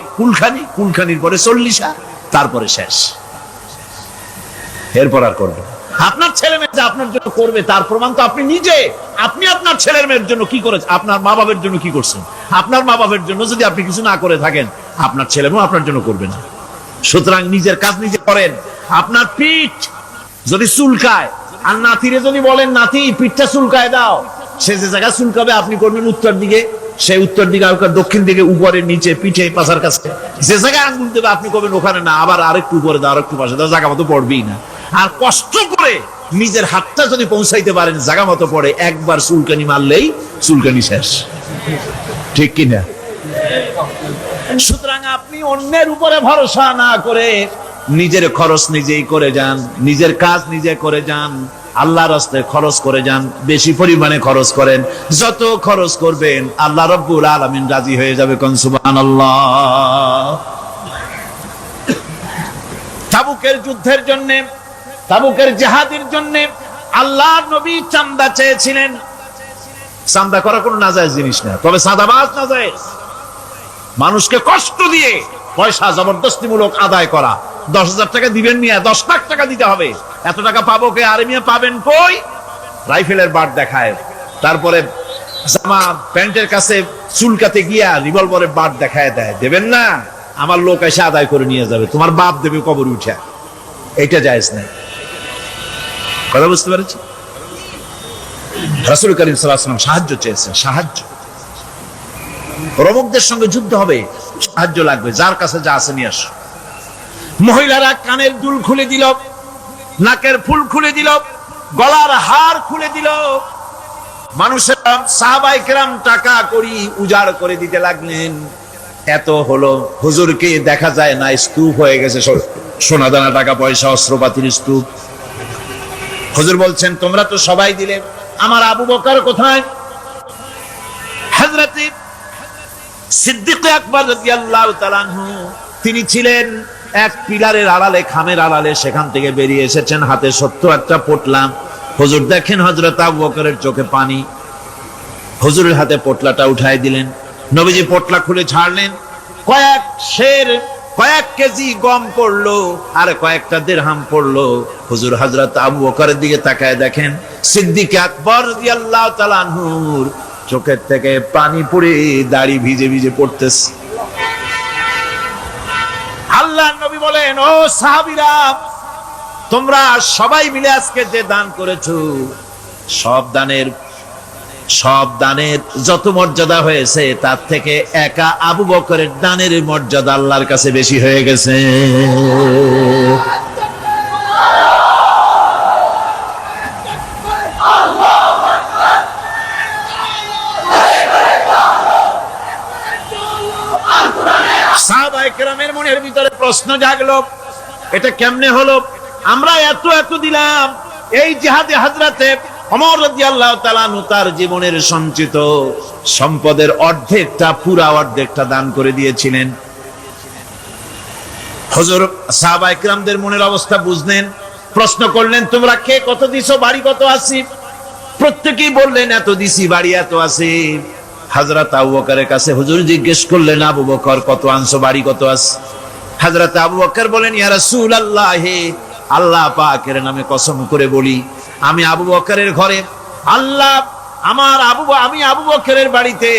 কুলখানির পরে 40, তারপরে শেষ, এরপর আর করবে। আপনার ছেলে মেয়ে যে আপনার জন্য করবে তার প্রমাণ তো আপনি নিজে। আপনি আপনার ছেলের মেয়ের জন্য কি করেছেন? আপনার মা বাবার জন্য কি করছেন? আপনার মা বাবার জন্য যদি আপনি কিছু না করে থাকেন, আপনার ছেলে মেয়ে আপনার জন্য করবে না। সুতরাং নিজের কাজ নিজে করেন। আপনার পিঠ যদি চুলকায় আর নাতিরে যদি বলেন নাতি পিঠটা চুলকায় দাও, সে যে জায়গায় চুলকাবে আপনি করবেন উত্তর দিকে, সে উত্তর দিকে, দক্ষিণ দিকে, উপরে, নিচে, পিঠে, পাশার কাছে যে জায়গায় আঙ্গুল দেবে আপনি করবেন ওখানে না, আবার আরেকটু উপরে দাও, আরেকটু পাশে দাও, জায়গা মতো পড়বেই না। আর কষ্ট করে নিজের হাতটা যদি পৌঁছাইতে পারেন জায়গা মতো পড়ে, একবার চুলকানি মারলেই চুলকানি শেষ, ঠিক কিনা? সুতরাং আপনি অন্যের উপরে ভরসা না করে নিজের খরচ নিজেই করে যান, নিজের কাজ নিজে করে যান, আল্লাহর রাস্তায় খরচ করে যান, বেশি পরিমাণে খরচ করেন। যত খরচ করবেন আল্লাহ রাব্বুল আলামিন রাজি হয়ে যাবে। কোন সুবহানাল্লাহ। তাবুকের যুদ্ধের জন্য, তাবুকের জিহাদের জন্য আল্লাহর নবী চাঁদা চেয়েছিলেন। চাঁদা করা কোনো নাজায়েজ জিনিস না, তবে চাঁদাবাজ নাজায়েজ। মানুষকে কষ্ট দিয়ে পয়সা জবরদস্তিমূলক আদায় করা। 10,000 টাকা দিবেন মিয়া, 10 লাখ টাকা দিতে হবে, এত টাকা পাবো কে? আরে মিয়া পাবেন কই? রাইফেলের বাট দেখায়, তারপরে জামা প্যান্টের কাছে চুলকাতে গিয়া রিভলভারের বাট দেখায় দেয়। দেবেন না, আমার লোক এসে আদায় করে নিয়ে যাবে, তোমার বাপ দেবে কবর উঠা। এটা জায়েজ নাই। কথা বুঝতে পেরেছি? রাসূল করিম সাল্লাল্লাহু আলাইহি ওয়াসাল্লাম সাহায্য চেয়েছেন, সাহায্য। রোমকদের সঙ্গে যুদ্ধ হবে, সাহায্য লাগবে, যার কাছে যা আছে নিয়ে আসো। মহিলারা কানের দুল খুলে দিল, নাকের ফুল খুলে দিল, গলার হার খুলে দিল। মানুষেরা সাহাবায়ে কেরাম টাকা করি উজাড় করে দিতে লাগলেন। এত হলো, হুজুরকে দেখা যায় না, স্তূপ হয়ে গেছে, সোনা দানা টাকা পয়সা অস্ত্রপাতির স্তূপ। হুজুর বলছেন তোমরা তো সবাই দিলে, আমার আবু বকর কোথায়? হযরত সিদ্দিক আকবর রাদিয়াল্লাহু তাআলা আনহু তিনি ছিলেন এক পিলারের আড়ালে, খামের আড়ালে, সেখান থেকে বেরিয়ে এসেছেন, হাতে 70টা পোটলা। হুজুর দেখেন হযরত আবু বকরের চোখে পানি। হুজুরের হাতে পোটলাটা উঠাই দিলেন। নবীজি পোটলা খুলে ছাড়লেন, কয়েক কেজি গম পড়লো আর কয়েকটা দিরহাম পড়লো। হুজুর হযরত আবু বকরের দিকে তাকায় দেখেন সিদ্দিক আকবর রাদিয়াল্লাহু তাআলা আনহুর চোখের থেকে পানি পড়ে দাড়ি ভিজে ভিজে পড়তেছে। আল্লাহর নবী বলেন, ও সাহাবীরা, তোমরা সবাই মিলে আজকে যে দান করেছো, সব দানের যত মর্যাদা হয়েছে তার থেকে একা আবু বকরের দানের মর্যাদা আল্লাহর কাছে বেশি হয়ে গেছে। সাহাবায়ে কেরামের মনের ভিতরে প্রশ্ন জাগলো, এটা কেমনে হলো? আমরা এত দিলাম। এই জিহাদে হযরতে ওমর রাদিয়াল্লাহু তাআলা আনহু তার জীবনের সঞ্চিত সম্পদের পুরা অর্ধেকটা দান করে দিয়েছিলেন। হুজুর সাহাবায়ে কেরামদের মনের অবস্থা বুঝলেন, প্রশ্ন করলেন তোমরা কে কত দিছো, বাড়ি কত আছে? প্রত্যেকেই বললেন এত দিছি, বাড়ি এত আছে। হযরত আবু বকরের কাছে হুজুর জিজ্ঞেস করলেন, আবু বকর কত আনছো, বাড়ি কত আছে? হযরত আবু বকর বলেন, ইয়া রাসূলুল্লাহ, আল্লাহ পাকের নামে কসম করে বলি, আমি আবু বকরের ঘরে আমি আবু বকরের বাড়িতে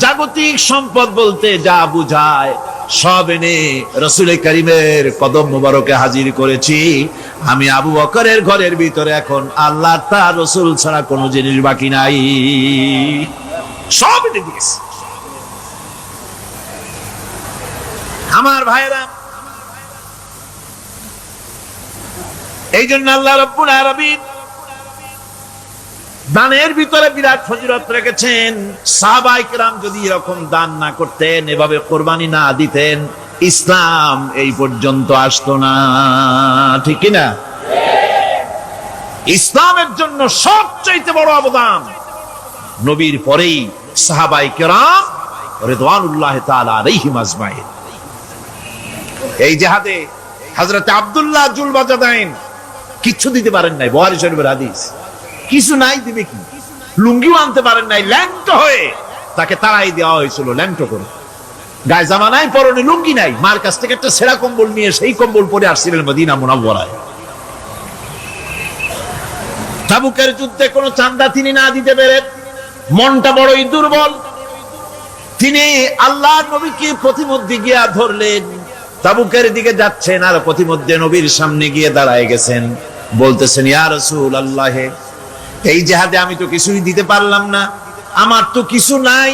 জাগতিক সম্পদ বলতে যা বুঝায় সব এনে রাসূল কারীমের কদম মোবারকে হাজির করেছি। আমি আবু বকরের ঘরের ভিতরে এখন আল্লাহ তার রাসূল ছাড়া কোনো জিনিস বাকি নাই। সব এনে দিয়েছে। আমার ভাইরা, এই জন্য আল্লাহ রাব্বুল আলামিন দানের ভিতরে বিরাট ফজিলত রেখেছেন। সাহাবায়ে কেরাম যদি এরকম দান না করতেন, এভাবে কোরবানি না দিতেন, ইসলাম এই পর্যন্ত আসতো না। ঠিক কি না? ইসলামের জন্য সবচাইতে বড় অবদান নবীর পরেই সাহাবায়ে কেরাম রিদওয়ানুল্লাহি তাআলা আলাইহিম আজমাইন। এই জিহাদে হযরত আব্দুল্লাহ জুল বাজাদাইন কিচ্ছু দিতে পারেন নাই, বুখারী শরীফের হাদিস। কিছু নাই, দিবে কি? লুঙ্গিও আনতে পারেন নাই, ল্যাংটো হয়ে তাকে তাড়াই দেওয়া হয়েছিল, ল্যাংটো করে। গায়ে জামা নাই, পরনে লুঙ্গি নাই, মার কাছ থেকে একটা ছেঁড়া কম্বল নিয়ে সেই কম্বল পরে আসছিলেন মদিনা মুনাওয়ারায়। তাবুকের যুদ্ধে কোনো চাঁদা তিনি না দিতে পেরে মনটা বড়ই দুর্বল। তিনি আল্লাহর নবীকে প্রতিমধ্যে গিয়া ধরলেন, তাবুকের দিকে যাচ্ছেন আর প্রতিমধ্যে নবীর সামনে গিয়ে দাঁড়ায় গেছেন। বলতেছেন, ইয়া রাসূলুল্লাহ, এই জিহাদে আমি তো কিছুই দিতে পারলাম না, আমার তো কিছু নাই,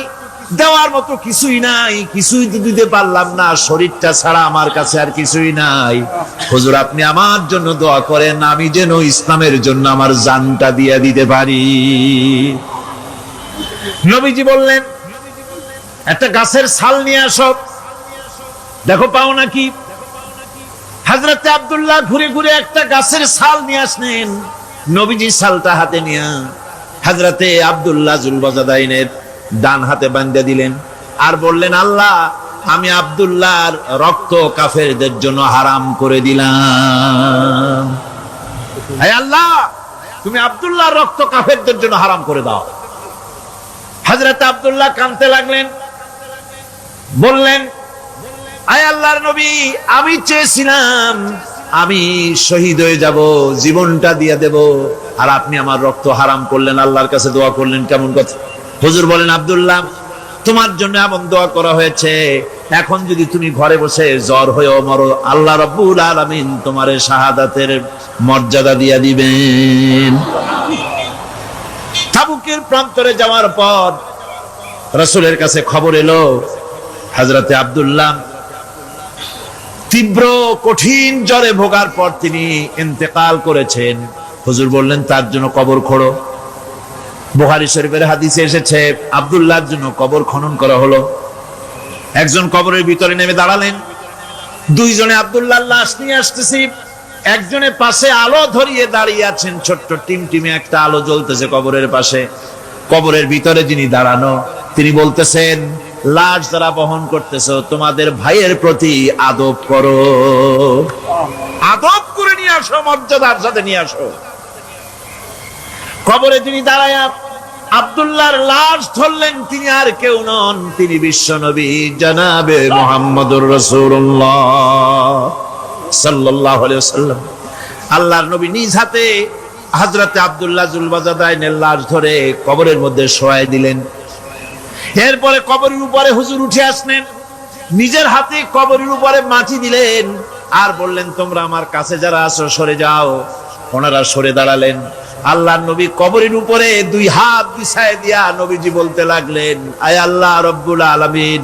দেওয়ার মতো কিছুই নাই, কিছুই তো দিতে পারলাম না, শরীরটা ছাড়া আমার কাছে আর কিছুই নাই। হুজুর, আপনি আমার জন্য দোয়া করেন, আমি যেন ইসলামের জন্য আমার জানটা দিয়ে দিতে পারি। নবীজি বললেন, একটা গাছের ছাল নিয়ে আসো, দেখো পাও নাকি। হযরত আব্দুল্লাহ ঘুরে ঘুরে একটা গাছের ছাল নিয়ে আসলেন। নবীজি ছালটা হাতে নিয়ে হযরতে আব্দুল্লাহ জুল বাজাদাইনের ডান হাতে বাঁধা দিলেন আর বললেন, আল্লাহ, আমি আব্দুল্লাহর রক্ত কাফেরদের জন্য হারাম করে দিলাম। হে আল্লাহ, তুমি আব্দুল্লাহর রক্ত কাফেরদের জন্য হারাম করে দাও। হযরত আব্দুল্লাহ কাঁদতে লাগলেন, বললেন, আয় আল্লাহর নবী, আমি চেয়েছিলাম আমি শহীদ হয়ে যাব, জীবনটা দিয়ে দেব, আর আপনি আমার রক্ত হারাম করলেন, আল্লাহর কাছে দোয়া করলেন, কেমন কথা। হুজুর বলেন, আব্দুল্লাহ, তোমার জন্য এমন দোয়া করা হয়েছে, এখন যদি তুমি ঘরে বসে জ্বর হয়েও মরো, আল্লাহ রাব্বুল আলামিন তোমার শাহাদাতের মর্যাদা দিয়ে দিবেন। তাবুকের প্রান্তরে যাওয়ার পর রাসূলের কাছে খবর এলো, হযরতে আব্দুল্লাহ তীব্র কঠিন জ্বরে ভোগার পর তিনি ইন্তেকাল করেছেন। হুজুর বললেন, তার জন্য কবর খোঁড়ো। বুখারী শরীফের হাদিসে এসেছে, আব্দুল্লাহর জন্য কবর খনন করা হলো। একজন কবরের ভিতরে নেমে দাঁড়ালেন, দুইজনে আব্দুল্লাহর লাশ নিয়ে আসতেছি, একজনে পাশে আলো ধরিয়ে দাঁড়িয়ে আছেন, ছোট্ট টিমটিমে একটা আলো জ্বলতেছে কবরের পাশে। কবরের ভিতরে যিনি দাঁড়ানো, তিনি বলতেছেন, লাশ যারা বহন করতেছো, তোমাদের ভাইয়ের প্রতি আদব করো, আদব করে নিয়ে আসো, মর্যাদার সাথে নিয়ে আসো। কবরে যিনি দাঁড়ায় আব্দুল্লাহর লাশ ধরলেন, তিনি আর কেউ নন, তিনি বিশ্বনবী জনাবে মুহাম্মদুর রাসূলুল্লাহ সাল্লাল্লাহু আলাইহি ওয়াসাল্লাম। আল্লাহর নবী নিজ হাতে হযরতে আব্দুল্লাহ জুল বাজাদাইনের লাশ ধরে কবরের মধ্যে শোয়াই দিলেন। এরপরে কবরের উপরে হুজুর উঠে আসলেন, নিজের হাতে কবরের উপরে মাটি দিলেন আর বললেন, তোমরা আমার কাছে যারা আছো সরে যাও। ওনারা সরে দাঁড়ালেন। আল্লাহর নবী কবরের উপরে দুই হাত বিছায় দিয়া নবীজি বলতে লাগলেন, আয় আল্লাহ রব্বুল আলামিন,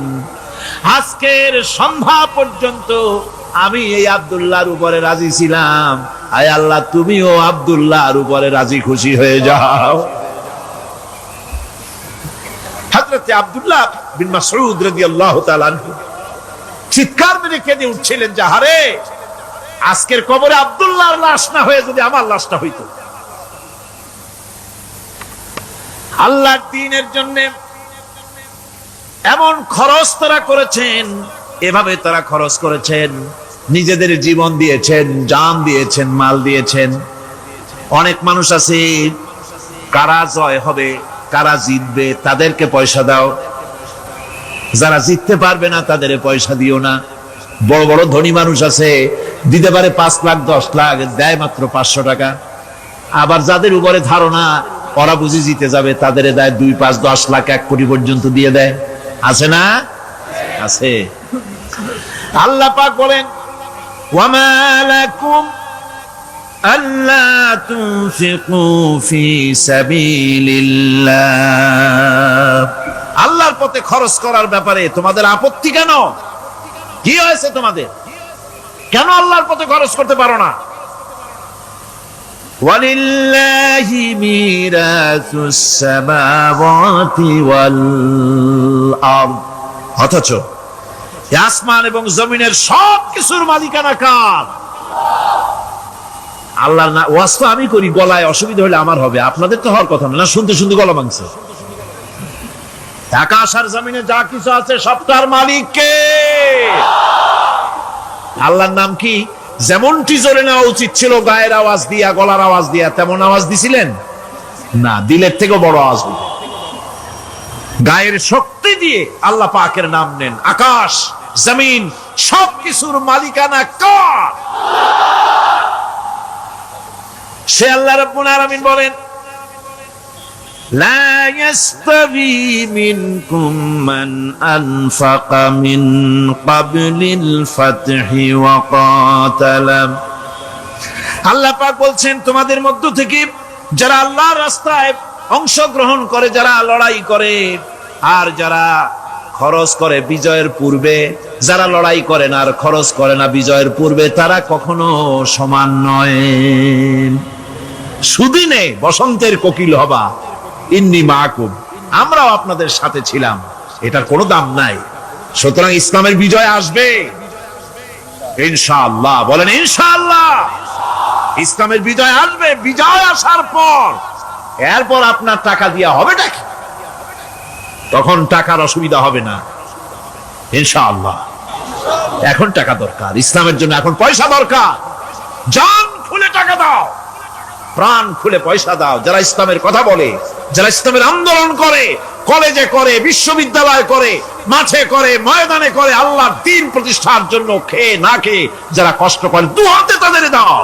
আজকের সন্ধ্যা পর্যন্ত আমি এই আব্দুল্লাহর উপরে রাজি ছিলাম, আয় আল্লাহ, তুমিও আব্দুল্লাহর উপরে রাজি খুশি হয়ে যাও। হযরতে আব্দুল্লাহ বিন মাসউদ রাদিয়াল্লাহু তাআলা আনহু চিৎকার মেরে কেঁদে উঠছিলেন, যে হারে, আজকের কবরে আব্দুল্লাহর লাশ না হয়ে যদি আমার লাশটা হইতো। আল্লাহর দ্বীনের জন্য এমন খরচ তারা করেছেন, এভাবে তারা খরচ করেছেন, নিজেদের জীবন দিয়েছেন, জান দিয়েছেন, মাল দিয়েছেন। অনেক মানুষ আছে, কারা জয় হবে, কারা জিতবে, তাদেরকে পয়সা দাও, যারা জিততে পারবে না তাদের পয়সা দিও না। বড় বড় ধনী মানুষ আছে, দিতে পারে 5 লাখ 10 লাখ, দেয় মাত্র 500 টাকা। আবার যাদের উপরে ধারণা ওরা বুঝি জিতে যাবে, তাদের দেয় 2, 5, 10 লাখ, 1 কোটি পর্যন্ত দিয়ে দেয়। আছে না? আছে। আল্লাহ পাক বলেন, ওয়ামা লাকুম আল্লা তুনফিকু ফি সাবিলিল্লাহ আল্লাহর পথে খরচ করার ব্যাপারে তোমাদের আপত্তি কেন? কি হয়েছে তোমাদের? কেন আল্লাহর পথে খরচ করতে পারো না? ওয়ালিল্লাহি মিরাসুস সামাওয়াতি ওয়াল আরদ, অথচ আসমান এবং জমিনের সব কিছুর মালিকানা কার? আল্লাহর না। ওয়াজ তো আমি করি, গলায় অসুবিধা হলে আমার হবে, আপনাদের তো হওয়ার কথা না। শুনতে শুনতে গলা ভাঙছে। আকাশ আর জমিনে যা কিছু আছে সবটার মালিক কে? আল্লাহর নাম কি? যেমনটি জোরে নেওয়া উচিত ছিল গায়ের আওয়াজ দিয়া, গলার আওয়াজ দিয়া, তেমন আওয়াজ দিছিলেন না, দিলের থেকেও বড় আওয়াজ দিলেন। গায়ের শক্তি দিয়ে আল্লাহ পাকের নাম নেন। আকাশ জমিন সবকিছুর মালিকানা কার? সে আল্লাহ রাব্বুল আলামিন বলেন, লা ইয়াস্তাবি মিনকুম মান আনফাকা মিন ক্বাবলিল ফাতহি ওয়া কাতালা। আল্লাহ পাক বলছেন, তোমাদের মধ্য থেকে যারা আল্লাহর রাস্তায় অংশগ্রহণ করে, যারা লড়াই করে, আর যারা খরচ করে বিজয়ের পূর্বে, যারা লড়াই করে না আর খরচ করে না বিজয়ের পূর্বে, তারা কখনো সমান নয়। সুদিনে বসন্তের কোকিল হবা, ইন্নী মাকুম, আমরাও আপনাদের সাথে ছিলাম, এটার কোনো দাম নাই। সুতরাং ইসলামের বিজয় আসবে ইনশাআল্লাহ। বলেন ইনশাআল্লাহ। ইসলামের বিজয় আসবে। বিজয় আসার পর এরপর আপনার টাকা দিয়া হবেটা কি? তখন টাকার অসুবিধা হবে না ইনশাআল্লাহ। এখন টাকা দরকার ইসলামের জন্য, এখন পয়সা দরকার। জান খুলে টাকা দাও, প্রাণ খুলে পয়সা দাও। যারা ইসলামের কথা বলে, যারা ইসলামের আন্দোলন করে, কলেজে করে, বিশ্ববিদ্যালয় করে, মাঠে করে, ময়দানে করে, আল্লাহর দ্বীন প্রতিষ্ঠার জন্য খেয়ে না খেয়ে যারা কষ্ট করে, দু হাতে তাদের দাও।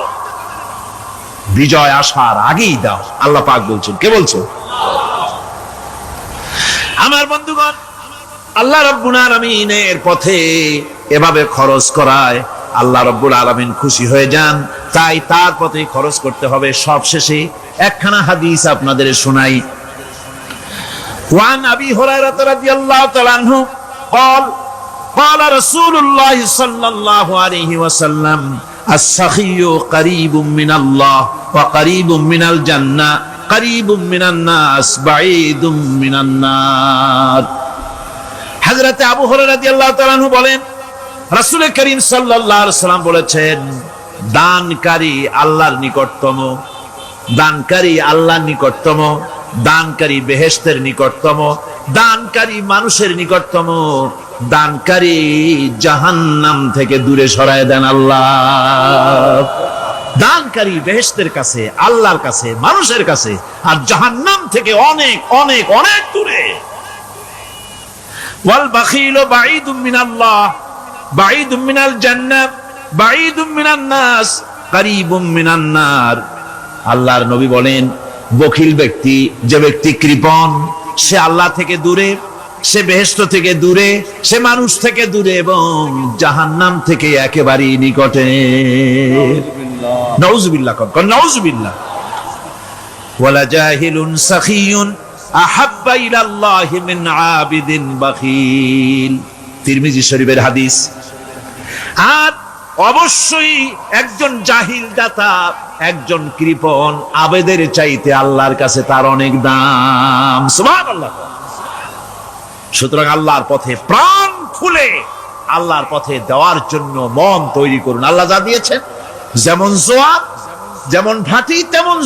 বিজয় আসার আগেই দাও। আল্লাহ পাক বলছেন। কে বলছে? আমার বন্ধুগণ, আল্লাহ রাব্বুল আলামিনের পথে এভাবে খরচ করায় আল্লাহ রাব্বুল আলামিন খুশি হয়ে যান। তাই তার পথে খরচ করতে হবে। সবশেষে একখানা হাদিস আপনাদের শোনাই। ওয়ান আবি হুরায়রা রাদিয়াল্লাহু তাআলা আনহু قال قال رسول الله صلى الله عليه وسلم السخي قريب من الله وقريب من الجنة قريب من الناس بعيد من النار। হযরত আবু হুরায়রা রাদিয়াল্লাহু তাআলা আনহু বলেন, রাসূল করিম সাল্লাল্লাহু আলাইহি ওয়াসাল্লাম বলেছেন, দানকারী আল্লাহর নিকটতম, দানকারী আল্লাহর নিকটতম, দানকারী বেহেশতের নিকটতম, দানকারী মানুষের নিকটতম, দানকারী জাহান্নাম থেকে দূরে সরায় দেন আল্লাহ। দানকারী বেহেশতের কাছে, আল্লাহর কাছে, মানুষের কাছে, আর জাহান্নাম থেকে অনেক অনেক অনেক দূরে। ওয়াল বাখিলু বাঈদুম মিনাল্লাহ বাঈদুম মিনাল জান্নাহ বাঈদুম মিনান নাস কারীবুম মিনান নার। আল্লাহর নবী বলেন, বখিল ব্যক্তি, যে ব্যক্তি কৃপণ, সে আল্লাহ থেকে দূরে, সে বেহেশত থেকে দূরে, সে মানুষ থেকে দূরে এবং জাহান্নাম থেকে একেবারেই নিকটে। নাউযুবিল্লাহ। নাউযুবিল্লাহ। ওয়ালা জাহিলুন সাখিয়ুন আহাব্বা ইলাল্লাহি মিন আবিদিন বাখিল। তিরমিজি শরীফের হাদিস। আর অবশ্যই একজন জাহিল দাতা, একজন কৃপণ আবেদের চাইতে আল্লাহর কাছে তার অনেক দাম। সুবহানাল্লাহ। সুতরাং আল্লাহর পথে প্রাণ খুলে আল্লাহর পথে দেওয়ার জন্য মন তৈরি করুন। আল্লাহ যা দিয়েছেন, যেমন জোয়ার, যেমন ভাটি, তেমন